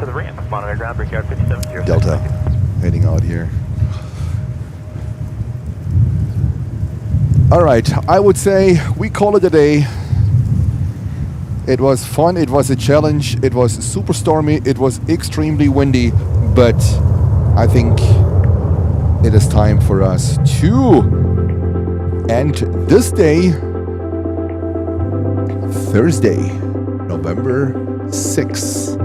the ramp, monitor ground, Brickyard 5706. Delta, heading out here. All right, I would say we call it a day. It was fun, it was a challenge, it was super stormy, it was extremely windy, but I think it is time for us to end this day, Thursday, November 6th.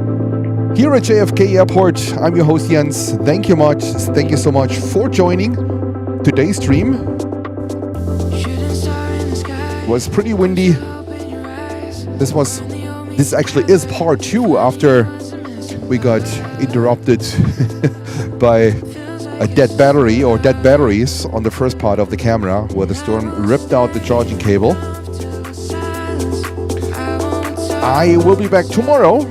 Here at JFK Airport, I'm your host Jens. Thank you so much for joining today's stream. It was pretty windy. This actually is part 2 after we got interrupted by a dead battery or dead batteries on the first part of the camera where the storm ripped out the charging cable. I will be back tomorrow.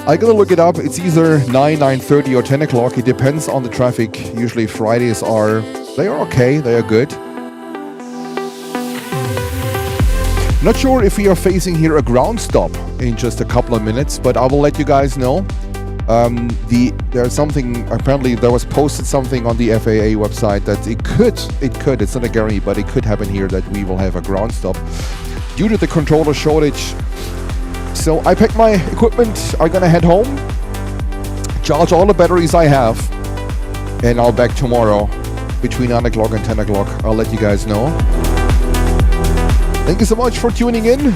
I gotta look it up. It's either 9, 9:30 or 10 o'clock. It depends on the traffic. Usually Fridays are okay, they are good. Not sure if we are facing here a ground stop in just a couple of minutes, but I will let you guys know. There's something, apparently there was posted something on the FAA website that it could, it's not a guarantee, but it could happen here that we will have a ground stop due to the controller shortage. So I packed my equipment, I'm gonna head home, charge all the batteries I have, and I'll back tomorrow between 9 o'clock and 10 o'clock. I'll let you guys know. Thank you so much for tuning in.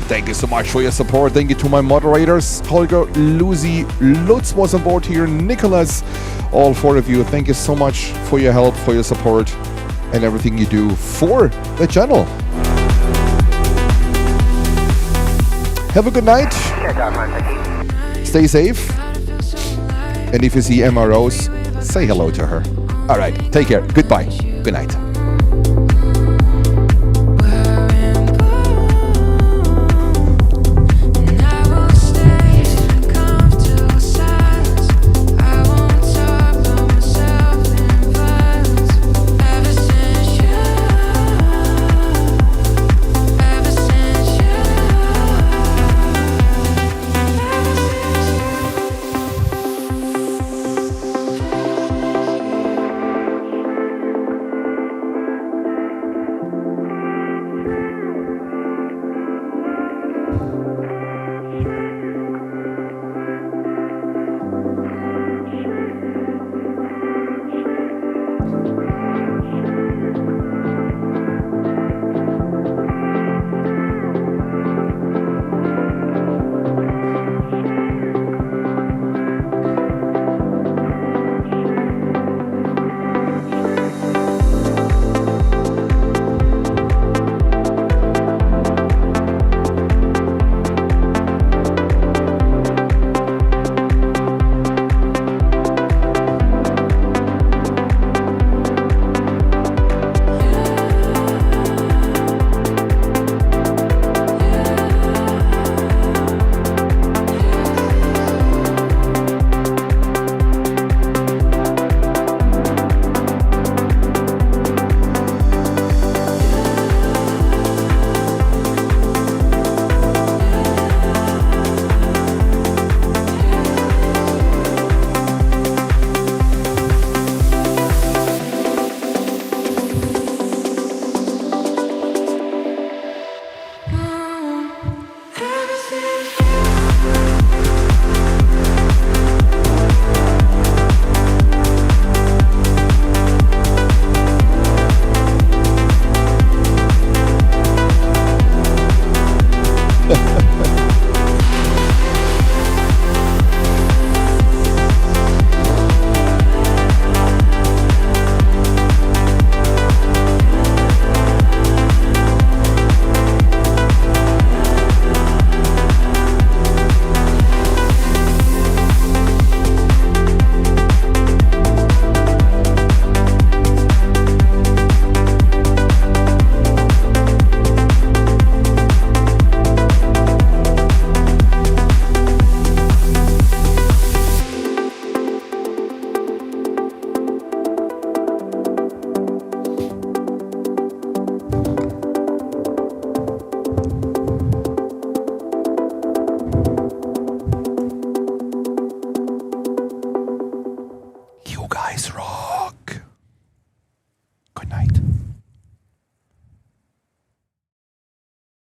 Thank you so much for your support. Thank you to my moderators, Holger, Lucy, Lutz was on board here, Nicholas, all 4 of you. Thank you so much for your help, for your support, and everything you do for the channel. Have a good night. Stay safe. And if you see MROs, say hello to her. All right, take care. Goodbye. Good night.